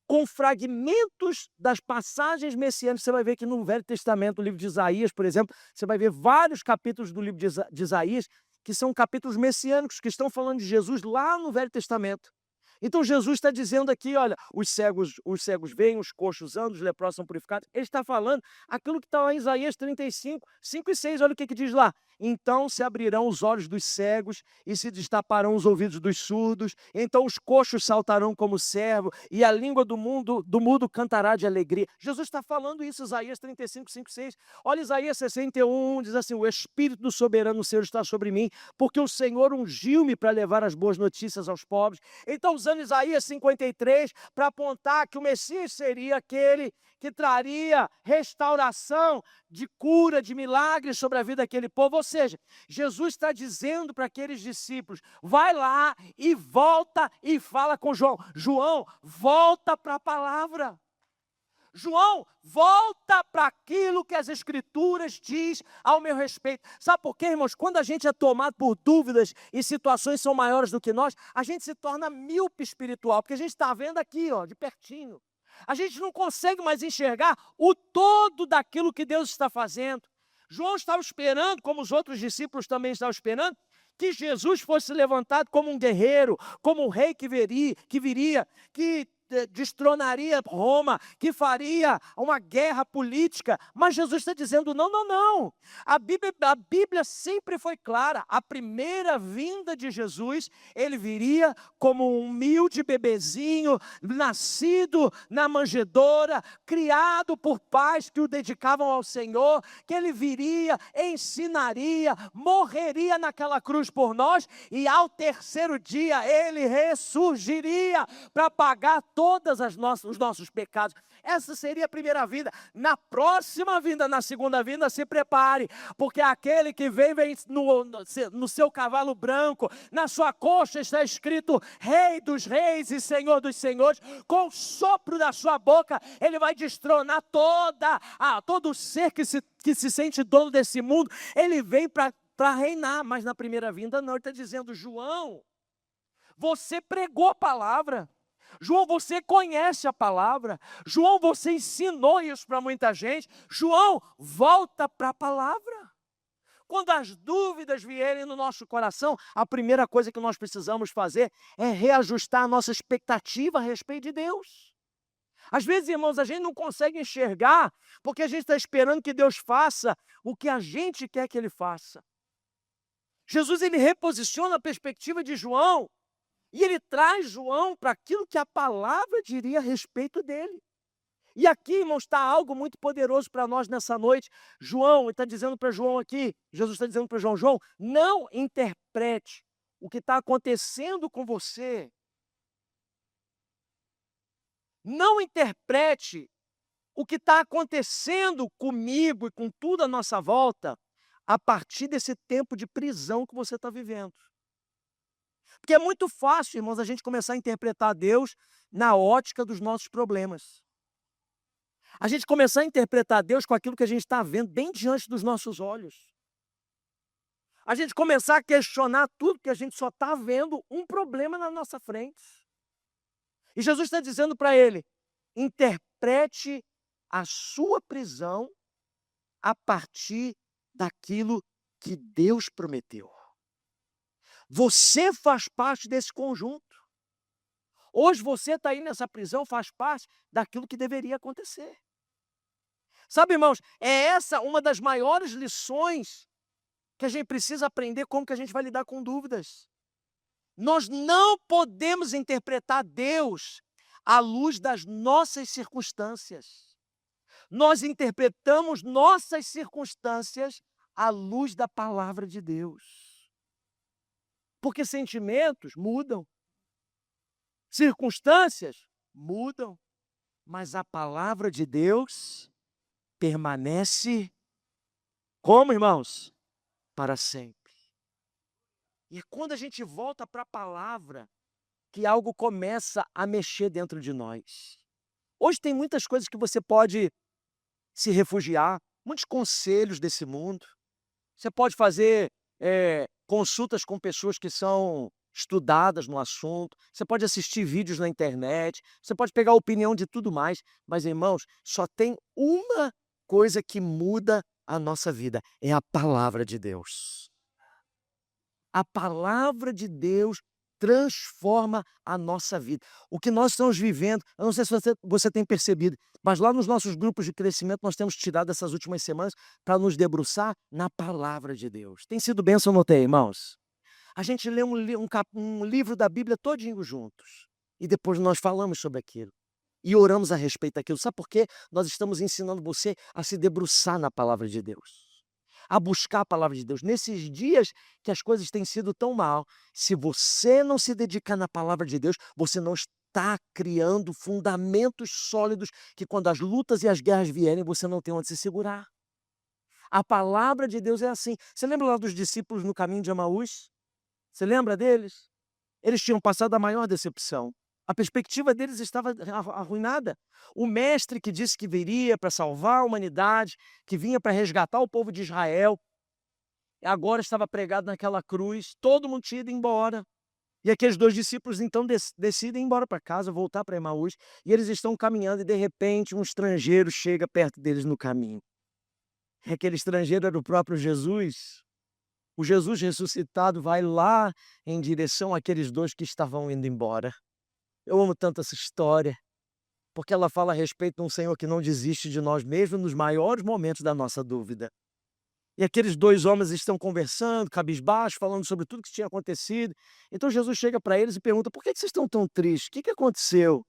com fragmentos das passagens messiânicas. Você vai ver que no Velho Testamento, no livro de Isaías, por exemplo, você vai ver vários capítulos do livro de Isaías que são capítulos messiânicos, que estão falando de Jesus lá no Velho Testamento. Então Jesus está dizendo aqui, olha, os cegos veem, os coxos andam, os leprosos são purificados. Ele está falando aquilo que está lá em Isaías 35, 5 e 6, olha o que diz lá. Então se abrirão os olhos dos cegos e se destaparão os ouvidos dos surdos. Então os coxos saltarão como servo e a língua do mudo cantará de alegria. Jesus está falando isso, Isaías 35, 5 e 6. Olha Isaías 61, diz assim: o Espírito do soberano Senhor está sobre mim, porque o Senhor ungiu-me para levar as boas notícias aos pobres. Então, usando Isaías 53 para apontar que o Messias seria aquele que traria restauração, de cura, de milagres sobre a vida daquele povo. Ou seja, Jesus está dizendo para aqueles discípulos: vai lá e volta e fala com João. João, volta para a palavra. João, volta para aquilo que as Escrituras diz ao meu respeito. Sabe por quê, irmãos? Quando a gente é tomado por dúvidas e situações são maiores do que nós, a gente se torna míope espiritual, porque a gente está vendo aqui, ó, de pertinho. A gente não consegue mais enxergar o todo daquilo que Deus está fazendo. João estava esperando, como os outros discípulos também estavam esperando, que Jesus fosse levantado como um guerreiro, como um rei que viria, que destronaria Roma, que faria uma guerra política. Mas Jesus está dizendo: não, não, não. A Bíblia sempre foi clara. A primeira vinda de Jesus, ele viria como um humilde bebezinho, nascido na manjedoura, criado por pais que o dedicavam ao Senhor, que ele viria, ensinaria, morreria naquela cruz por nós, e ao terceiro dia ele ressurgiria para pagar todos os nossos pecados. Essa seria a primeira vinda. Na próxima vinda, na segunda vinda, se prepare, porque aquele que vem no seu cavalo branco, na sua coxa está escrito Rei dos Reis e Senhor dos Senhores. Com o sopro da sua boca, ele vai destronar todo ser que se sente dono desse mundo. Ele vem para reinar, mas na primeira vinda não. Ele está dizendo: João, você pregou a palavra. João, você conhece a palavra. João, você ensinou isso para muita gente. João, volta para a palavra. Quando as dúvidas vierem no nosso coração, a primeira coisa que nós precisamos fazer é reajustar a nossa expectativa a respeito de Deus. Às vezes, irmãos, a gente não consegue enxergar, porque a gente está esperando que Deus faça o que a gente quer que Ele faça. Jesus, ele reposiciona a perspectiva de João, e ele traz João para aquilo que a palavra diria a respeito dele. E aqui, irmãos, está algo muito poderoso para nós nessa noite. João, ele está dizendo para João aqui, Jesus está dizendo para João: João, não interprete o que está acontecendo com você. Não interprete o que está acontecendo comigo e com tudo à nossa volta a partir desse tempo de prisão que você está vivendo. Porque é muito fácil, irmãos, a gente começar a interpretar Deus na ótica dos nossos problemas. A gente começar a interpretar Deus com aquilo que a gente está vendo bem diante dos nossos olhos. A gente começar a questionar tudo, porque a gente só está vendo um problema na nossa frente. E Jesus está dizendo para ele: interprete a sua prisão a partir daquilo que Deus prometeu. Você faz parte desse conjunto. Hoje você está aí nessa prisão, faz parte daquilo que deveria acontecer. Sabe, irmãos, é essa uma das maiores lições que a gente precisa aprender, como que a gente vai lidar com dúvidas. Nós não podemos interpretar Deus à luz das nossas circunstâncias. Nós interpretamos nossas circunstâncias à luz da palavra de Deus. Porque sentimentos mudam, circunstâncias mudam, mas a palavra de Deus permanece como, irmãos? Para sempre. E é quando a gente volta para a palavra que algo começa a mexer dentro de nós. Hoje tem muitas coisas que você pode se refugiar, muitos conselhos desse mundo. Você pode fazer consultas com pessoas que são estudadas no assunto, você pode assistir vídeos na internet, você pode pegar a opinião de tudo mais, mas, irmãos, só tem uma coisa que muda a nossa vida, é a palavra de Deus. A palavra de Deus transforma a nossa vida. O que nós estamos vivendo, eu não sei se você tem percebido, mas lá nos nossos grupos de crescimento nós temos tirado essas últimas semanas para nos debruçar na palavra de Deus. Tem sido bênção, eu notei, irmãos. A gente lê um livro da Bíblia todinho juntos e depois nós falamos sobre aquilo e oramos a respeito daquilo. Sabe por quê? Nós estamos ensinando você a se debruçar na palavra de Deus, a buscar a palavra de Deus. Nesses dias que as coisas têm sido tão mal, se você não se dedicar na palavra de Deus, você não está criando fundamentos sólidos que quando as lutas e as guerras vierem, você não tem onde se segurar. A palavra de Deus é assim. Você lembra lá dos discípulos no caminho de Emaús? Você lembra deles? Eles tinham passado a maior decepção. A perspectiva deles estava arruinada. O mestre que disse que viria para salvar a humanidade, que vinha para resgatar o povo de Israel, agora estava pregado naquela cruz, todo mundo tinha ido embora. E aqueles dois discípulos então decidem ir embora para casa, voltar para Emaús, e eles estão caminhando e de repente um estrangeiro chega perto deles no caminho. E aquele estrangeiro era o próprio Jesus. O Jesus ressuscitado vai lá em direção àqueles dois que estavam indo embora. Eu amo tanto essa história, porque ela fala a respeito de um Senhor que não desiste de nós, mesmo nos maiores momentos da nossa dúvida. E aqueles dois homens estão conversando, cabisbaixo, falando sobre tudo que tinha acontecido. Então Jesus chega para eles e pergunta: por que vocês estão tão tristes? O que aconteceu?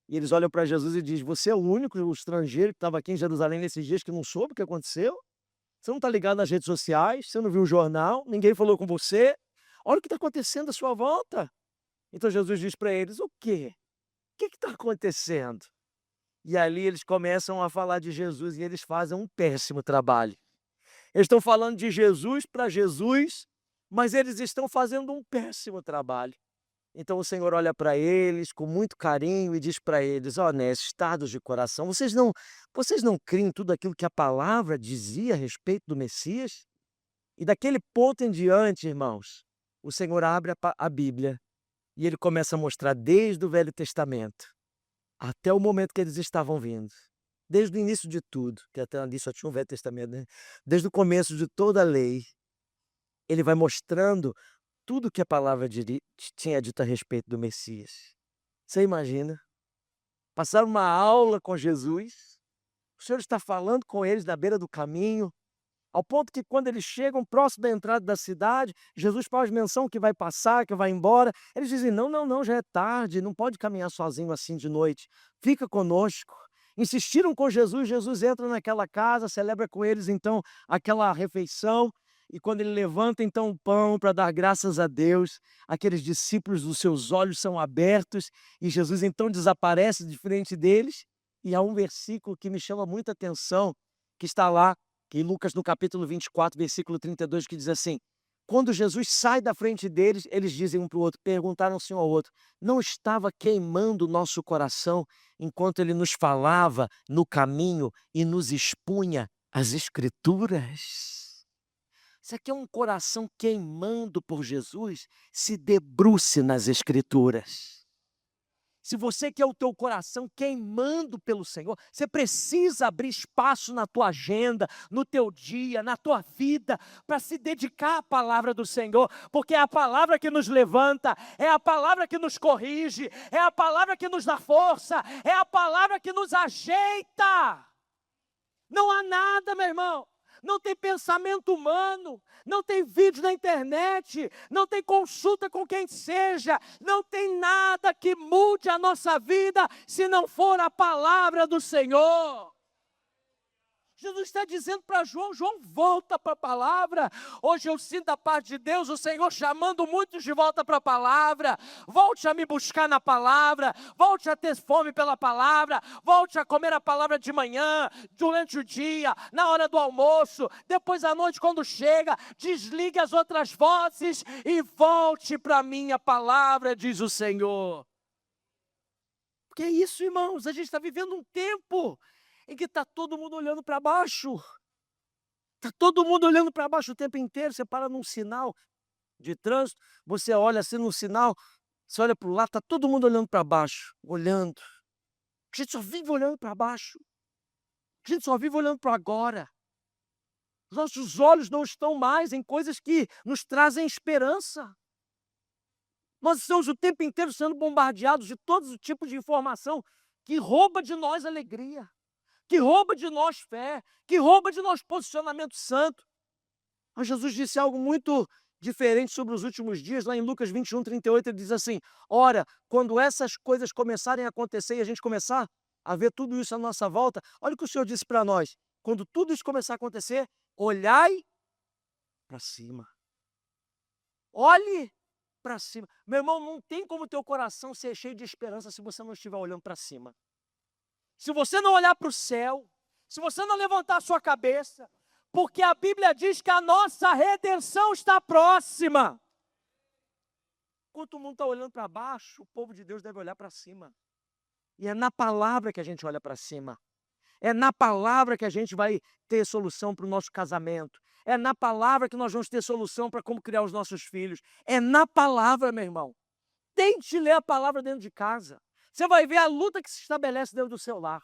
E eles olham para Jesus e dizem: você é o único estrangeiro que estava aqui em Jerusalém nesses dias que não soube o que aconteceu? Você não está ligado nas redes sociais, você não viu o jornal, ninguém falou com você. Olha o que está acontecendo à sua volta. Então Jesus diz para eles: o quê? O que está acontecendo? E ali eles começam a falar de Jesus e eles fazem um péssimo trabalho. Eles estão falando de Jesus para Jesus, mas eles estão fazendo um péssimo trabalho. Então o Senhor olha para eles com muito carinho e diz para eles: honestos, estados de coração, vocês não creem em tudo aquilo que a palavra dizia a respeito do Messias? E daquele ponto em diante, irmãos, o Senhor abre a Bíblia e ele começa a mostrar desde o Velho Testamento até o momento que eles estavam vindo. Desde o início de tudo, que até ali só tinha o Velho Testamento, né? Desde o começo de toda a lei, ele vai mostrando tudo que a palavra tinha dito a respeito do Messias. Você imagina? Passar uma aula com Jesus, o Senhor está falando com eles na beira do caminho, ao ponto que quando eles chegam próximo da entrada da cidade, Jesus faz menção que vai passar, que vai embora. Eles dizem: não, não, não, já é tarde, não pode caminhar sozinho assim de noite, fica conosco. Insistiram com Jesus, Jesus entra naquela casa, celebra com eles então aquela refeição, e quando ele levanta então o pão para dar graças a Deus, aqueles discípulos, os seus olhos são abertos, e Jesus então desaparece de frente deles, e há um versículo que me chama muita atenção, que está lá, em Lucas no capítulo 24, versículo 32, que diz assim: quando Jesus sai da frente deles, eles dizem um para o outro, perguntaram-se um ao outro: não estava queimando o nosso coração enquanto ele nos falava no caminho e nos expunha as Escrituras? Você quer um coração queimando por Jesus? Se debruce nas Escrituras. Se você quer o teu coração queimando pelo Senhor, você precisa abrir espaço na tua agenda, no teu dia, na tua vida, para se dedicar à palavra do Senhor, porque é a palavra que nos levanta, é a palavra que nos corrige, é a palavra que nos dá força, é a palavra que nos ajeita. Não há nada, meu irmão. Não tem pensamento humano, não tem vídeo na internet, não tem consulta com quem seja, não tem nada que mude a nossa vida se não for a palavra do Senhor. Jesus está dizendo para João, João, volta para a palavra. Hoje eu sinto a parte de Deus, o Senhor chamando muitos de volta para a palavra. Volte a me buscar na palavra, volte a ter fome pela palavra, volte a comer a palavra de manhã, durante o dia, na hora do almoço, depois à noite quando chega, desligue as outras vozes e volte para a minha palavra, diz o Senhor. Porque é isso, irmãos, a gente está vivendo um tempo em que está todo mundo olhando para baixo. Está todo mundo olhando para baixo o tempo inteiro. Você para num sinal de trânsito, você olha assim no sinal, você olha para o lado, está todo mundo olhando para baixo, olhando. A gente só vive olhando para baixo. A gente só vive olhando para agora. Os nossos olhos não estão mais em coisas que nos trazem esperança. Nós estamos o tempo inteiro sendo bombardeados de todo tipo de informação que rouba de nós alegria, que rouba de nós fé, que rouba de nós posicionamento santo. Mas Jesus disse algo muito diferente sobre os últimos dias, lá em Lucas 21:38, ele diz assim: ora, quando essas coisas começarem a acontecer e a gente começar a ver tudo isso à nossa volta, olha o que o Senhor disse para nós: quando tudo isso começar a acontecer, olhai para cima. Olhe para cima. Meu irmão, não tem como teu coração ser cheio de esperança se você não estiver olhando para cima. Se você não olhar para o céu, se você não levantar a sua cabeça, porque a Bíblia diz que a nossa redenção está próxima. Enquanto o mundo está olhando para baixo, o povo de Deus deve olhar para cima. E é na palavra que a gente olha para cima. É na palavra que a gente vai ter solução para o nosso casamento. É na palavra que nós vamos ter solução para como criar os nossos filhos. É na palavra, meu irmão. Tente ler a palavra dentro de casa. Você vai ver a luta que se estabelece dentro do seu lar.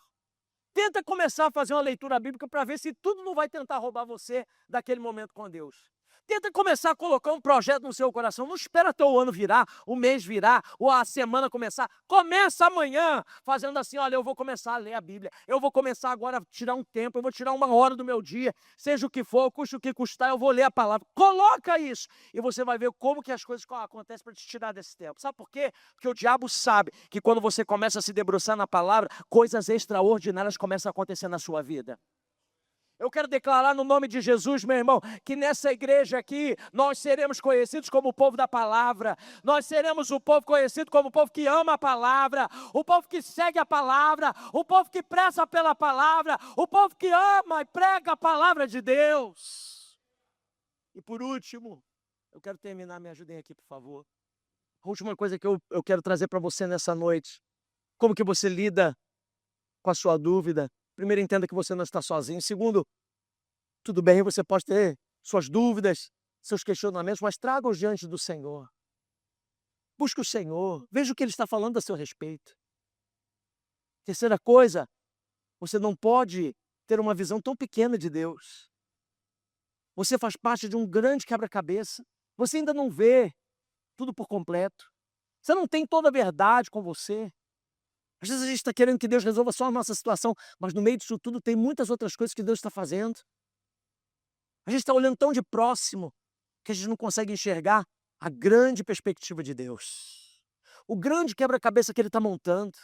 Tenta começar a fazer uma leitura bíblica para ver se tudo não vai tentar roubar você daquele momento com Deus. Tenta começar a colocar um projeto no seu coração. Não espera até o ano virar, o mês virar, ou a semana começar. Começa amanhã, fazendo assim: olha, eu vou começar a ler a Bíblia. Eu vou começar agora a tirar um tempo, eu vou tirar 1 hora do meu dia. Seja o que for, custe o que custar, eu vou ler a palavra. Coloca isso e você vai ver como que as coisas acontecem para te tirar desse tempo. Sabe por quê? Porque o diabo sabe que quando você começa a se debruçar na palavra, coisas extraordinárias começam a acontecer na sua vida. Eu quero declarar no nome de Jesus, meu irmão, que nessa igreja aqui, nós seremos conhecidos como o povo da palavra. Nós seremos o povo conhecido como o povo que ama a palavra, o povo que segue a palavra, o povo que preza pela palavra, o povo que ama e prega a palavra de Deus. E por último, eu quero terminar, me ajudem aqui, por favor. A última coisa que eu quero trazer para você nessa noite. Como que você lida com a sua dúvida? Primeiro, entenda que você não está sozinho. Segundo, tudo bem, você pode ter suas dúvidas, seus questionamentos, mas traga-os diante do Senhor. Busque o Senhor, veja o que Ele está falando a seu respeito. Terceira coisa, você não pode ter uma visão tão pequena de Deus. Você faz parte de um grande quebra-cabeça. Você ainda não vê tudo por completo. Você não tem toda a verdade com você. Às vezes a gente está querendo que Deus resolva só a nossa situação, mas no meio disso tudo tem muitas outras coisas que Deus está fazendo. A gente está olhando tão de próximo que a gente não consegue enxergar a grande perspectiva de Deus. O grande quebra-cabeça que Ele está montando.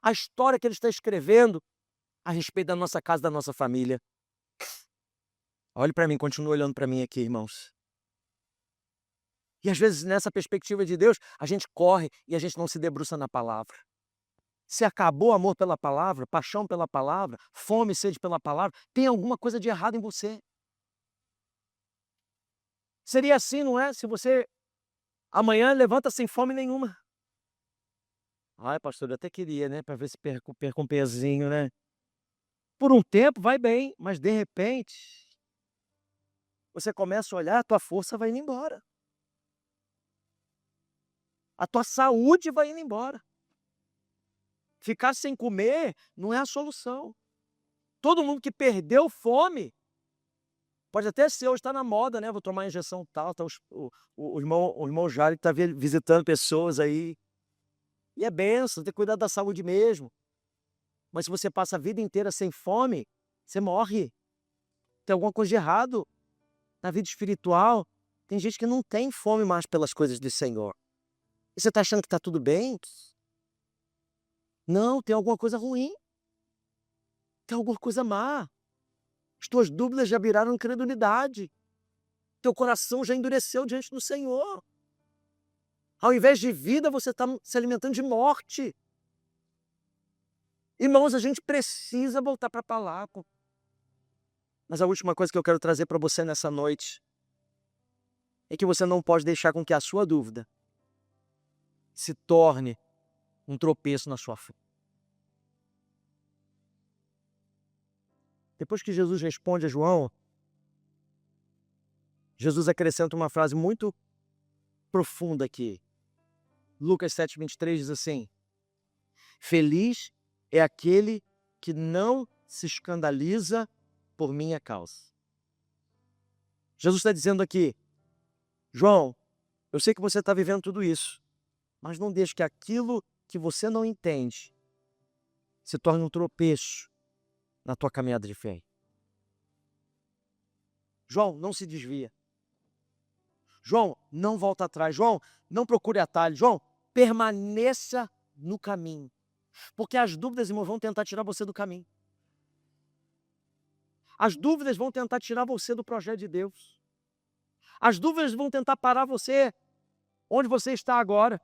A história que Ele está escrevendo a respeito da nossa casa, da nossa família. Olhe para mim, continue olhando para mim aqui, irmãos. E às vezes nessa perspectiva de Deus, a gente corre e a gente não se debruça na palavra. Se acabou o amor pela palavra, paixão pela palavra, fome e sede pela palavra, tem alguma coisa de errado em você. Seria assim, não é? Se você amanhã levanta sem fome nenhuma. Ai, pastor, eu até queria, né? Para ver se perco um pezinho, né? Por um tempo vai bem, mas de repente você começa a olhar, a tua força vai indo embora. A tua saúde vai indo embora. Ficar sem comer não é a solução. Todo mundo que perdeu fome, pode até ser, hoje está na moda, né, vou tomar injeção tal, tá o irmão Jário está visitando pessoas aí, e é bênção, tem que cuidar da saúde mesmo. Mas se você passa a vida inteira sem fome, você morre. Tem alguma coisa de errado na vida espiritual. Tem gente que não tem fome mais pelas coisas do Senhor. E você está achando que está tudo bem? Não, tem alguma coisa ruim. Tem alguma coisa má. As tuas dúvidas já viraram incredulidade. Teu coração já endureceu diante do Senhor. Ao invés de vida, você está se alimentando de morte. Irmãos, a gente precisa voltar para a palavra. Mas a última coisa que eu quero trazer para você nessa noite é que você não pode deixar com que a sua dúvida se torne um tropeço na sua fé. Depois que Jesus responde a João, Jesus acrescenta uma frase muito profunda aqui. Lucas 7:23 diz assim: feliz é aquele que não se escandaliza por minha causa. Jesus está dizendo aqui, João, eu sei que você está vivendo tudo isso, mas não deixe que aquilo que você não entende se torne um tropeço na tua caminhada de fé. João, não se desvia. João, não volta atrás. João, não procure atalho. João, permaneça no caminho. Porque as dúvidas, irmão, vão tentar tirar você do caminho. As dúvidas vão tentar tirar você do projeto de Deus. As dúvidas vão tentar parar você onde você está agora.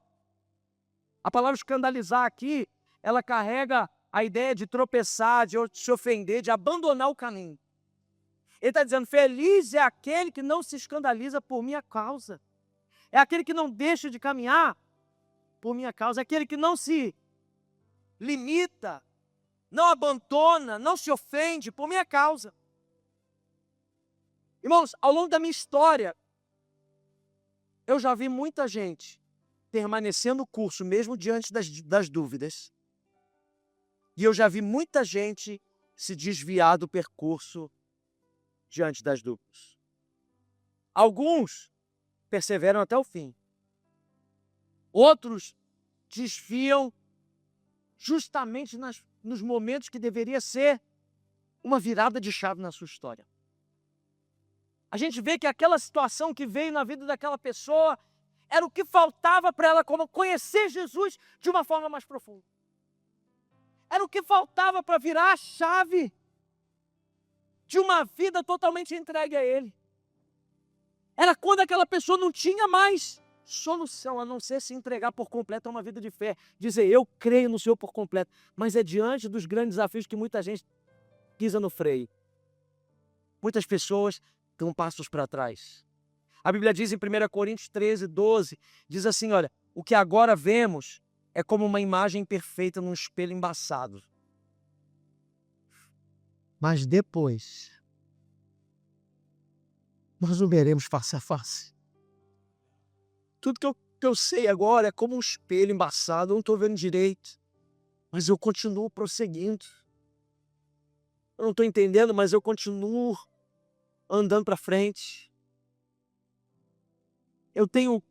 A palavra escandalizar aqui, ela carrega a ideia de tropeçar, de se ofender, de abandonar o caminho. Ele está dizendo, feliz é aquele que não se escandaliza por minha causa. É aquele que não deixa de caminhar por minha causa. É aquele que não se limita, não abandona, não se ofende por minha causa. Irmãos, ao longo da minha história, eu já vi muita gente permanecer no curso mesmo diante das dúvidas. E eu já vi muita gente se desviar do percurso diante das dúvidas. Alguns perseveram até o fim. Outros desviam justamente nos momentos que deveria ser uma virada de chave na sua história. A gente vê que aquela situação que veio na vida daquela pessoa era o que faltava para ela conhecer Jesus de uma forma mais profunda. Era o que faltava para virar a chave de uma vida totalmente entregue a Ele. Era quando aquela pessoa não tinha mais solução, a não ser se entregar por completo a uma vida de fé. Dizer, eu creio no Senhor por completo. Mas é diante dos grandes desafios que muita gente pisa no freio. Muitas pessoas dão passos para trás. A Bíblia diz em 1 Coríntios 13:12, diz assim, olha, o que agora vemos é como uma imagem perfeita num espelho embaçado. Mas depois, nós o veremos face a face. Tudo que eu sei agora é como um espelho embaçado, eu não estou vendo direito. Mas eu continuo prosseguindo. Eu não estou entendendo, mas eu continuo andando para frente. Eu tenho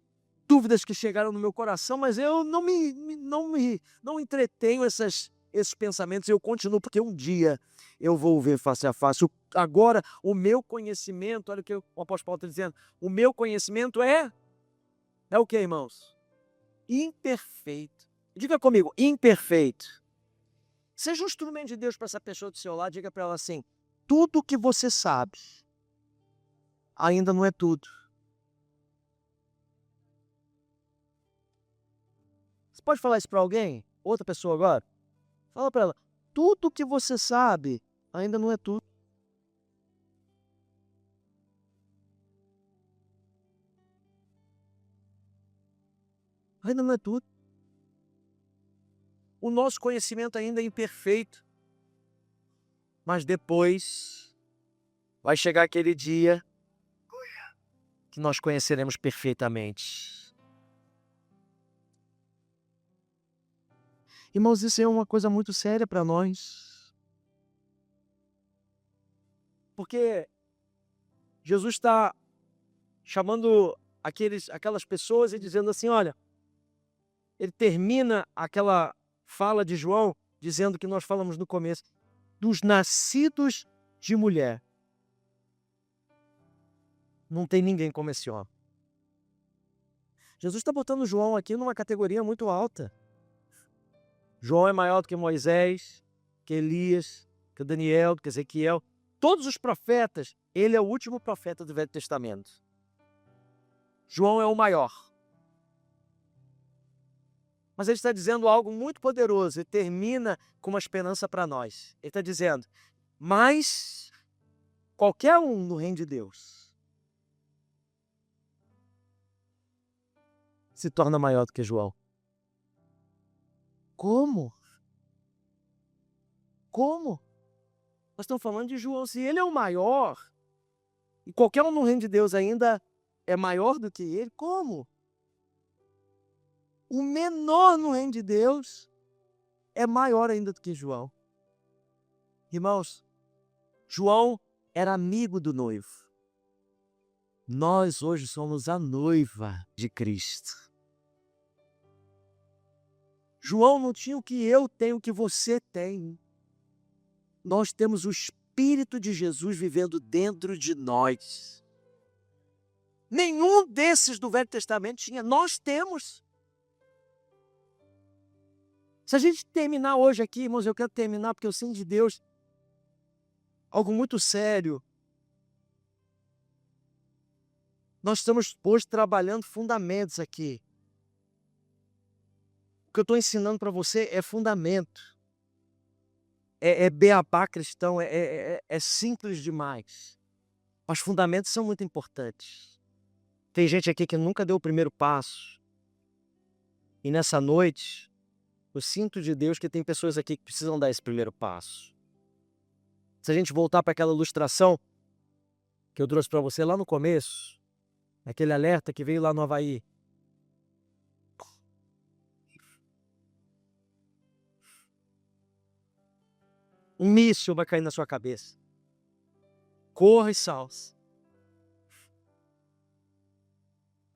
dúvidas que chegaram no meu coração, mas eu não entretenho esses pensamentos, eu continuo, porque um dia eu vou ver face a face. Agora, o meu conhecimento, olha o que o apóstolo Paulo está dizendo, o meu conhecimento é o que, irmãos? Imperfeito. Diga comigo, imperfeito. Seja um instrumento de Deus para essa pessoa do seu lado, diga para ela assim, tudo que você sabe ainda não é tudo. Você pode falar isso para alguém? Outra pessoa agora? Fala para ela, tudo que você sabe ainda não é tudo. Ainda não é tudo. O nosso conhecimento ainda é imperfeito. Mas depois vai chegar aquele dia que nós conheceremos perfeitamente. Irmãos, isso é uma coisa muito séria para nós. Porque Jesus está chamando aquelas pessoas e dizendo assim, olha, ele termina aquela fala de João dizendo que nós falamos no começo, dos nascidos de mulher. Não tem ninguém como esse homem. Jesus está botando João aqui numa categoria muito alta. João é maior do que Moisés, que Elias, que Daniel, que Ezequiel. Todos os profetas, ele é o último profeta do Velho Testamento. João é o maior. Mas ele está dizendo algo muito poderoso e termina com uma esperança para nós. Ele está dizendo, mas qualquer um no reino de Deus se torna maior do que João. Como? Como? Nós estamos falando de João. Se ele é o maior, e qualquer um no reino de Deus ainda é maior do que ele, como? O menor no reino de Deus é maior ainda do que João. Irmãos, João era amigo do noivo. Nós hoje somos a noiva de Cristo. João não tinha o que eu tenho, o que você tem. Nós temos o Espírito de Jesus vivendo dentro de nós. Nenhum desses do Velho Testamento tinha, nós temos. Se a gente terminar hoje aqui, irmãos, eu quero terminar porque eu sinto de Deus algo muito sério. Nós estamos hoje trabalhando fundamentos aqui. O que eu estou ensinando para você é fundamento. É beabá cristão, é simples demais. Mas fundamentos são muito importantes. Tem gente aqui que nunca deu o primeiro passo. E nessa noite, eu sinto de Deus que tem pessoas aqui que precisam dar esse primeiro passo. Se a gente voltar para aquela ilustração que eu trouxe para você lá no começo, aquele alerta que veio lá no Havaí. Um míssil vai cair na sua cabeça. Corra e salve.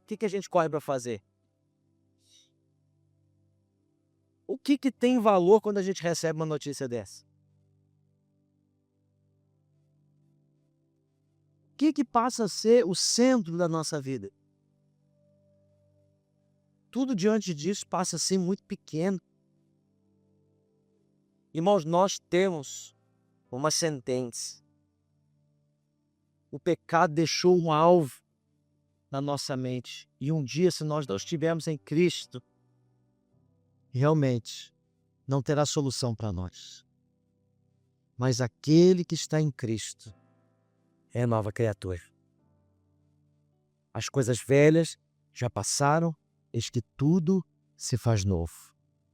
O que a gente corre para fazer? O que tem valor quando a gente recebe uma notícia dessa? O que passa a ser o centro da nossa vida? Tudo diante disso passa a ser muito pequeno. Irmãos, nós temos uma sentença. O pecado deixou um alvo na nossa mente. E um dia, se nós não estivermos em Cristo, realmente não terá solução para nós. Mas aquele que está em Cristo é nova criatura. As coisas velhas já passaram, eis que tudo se faz novo.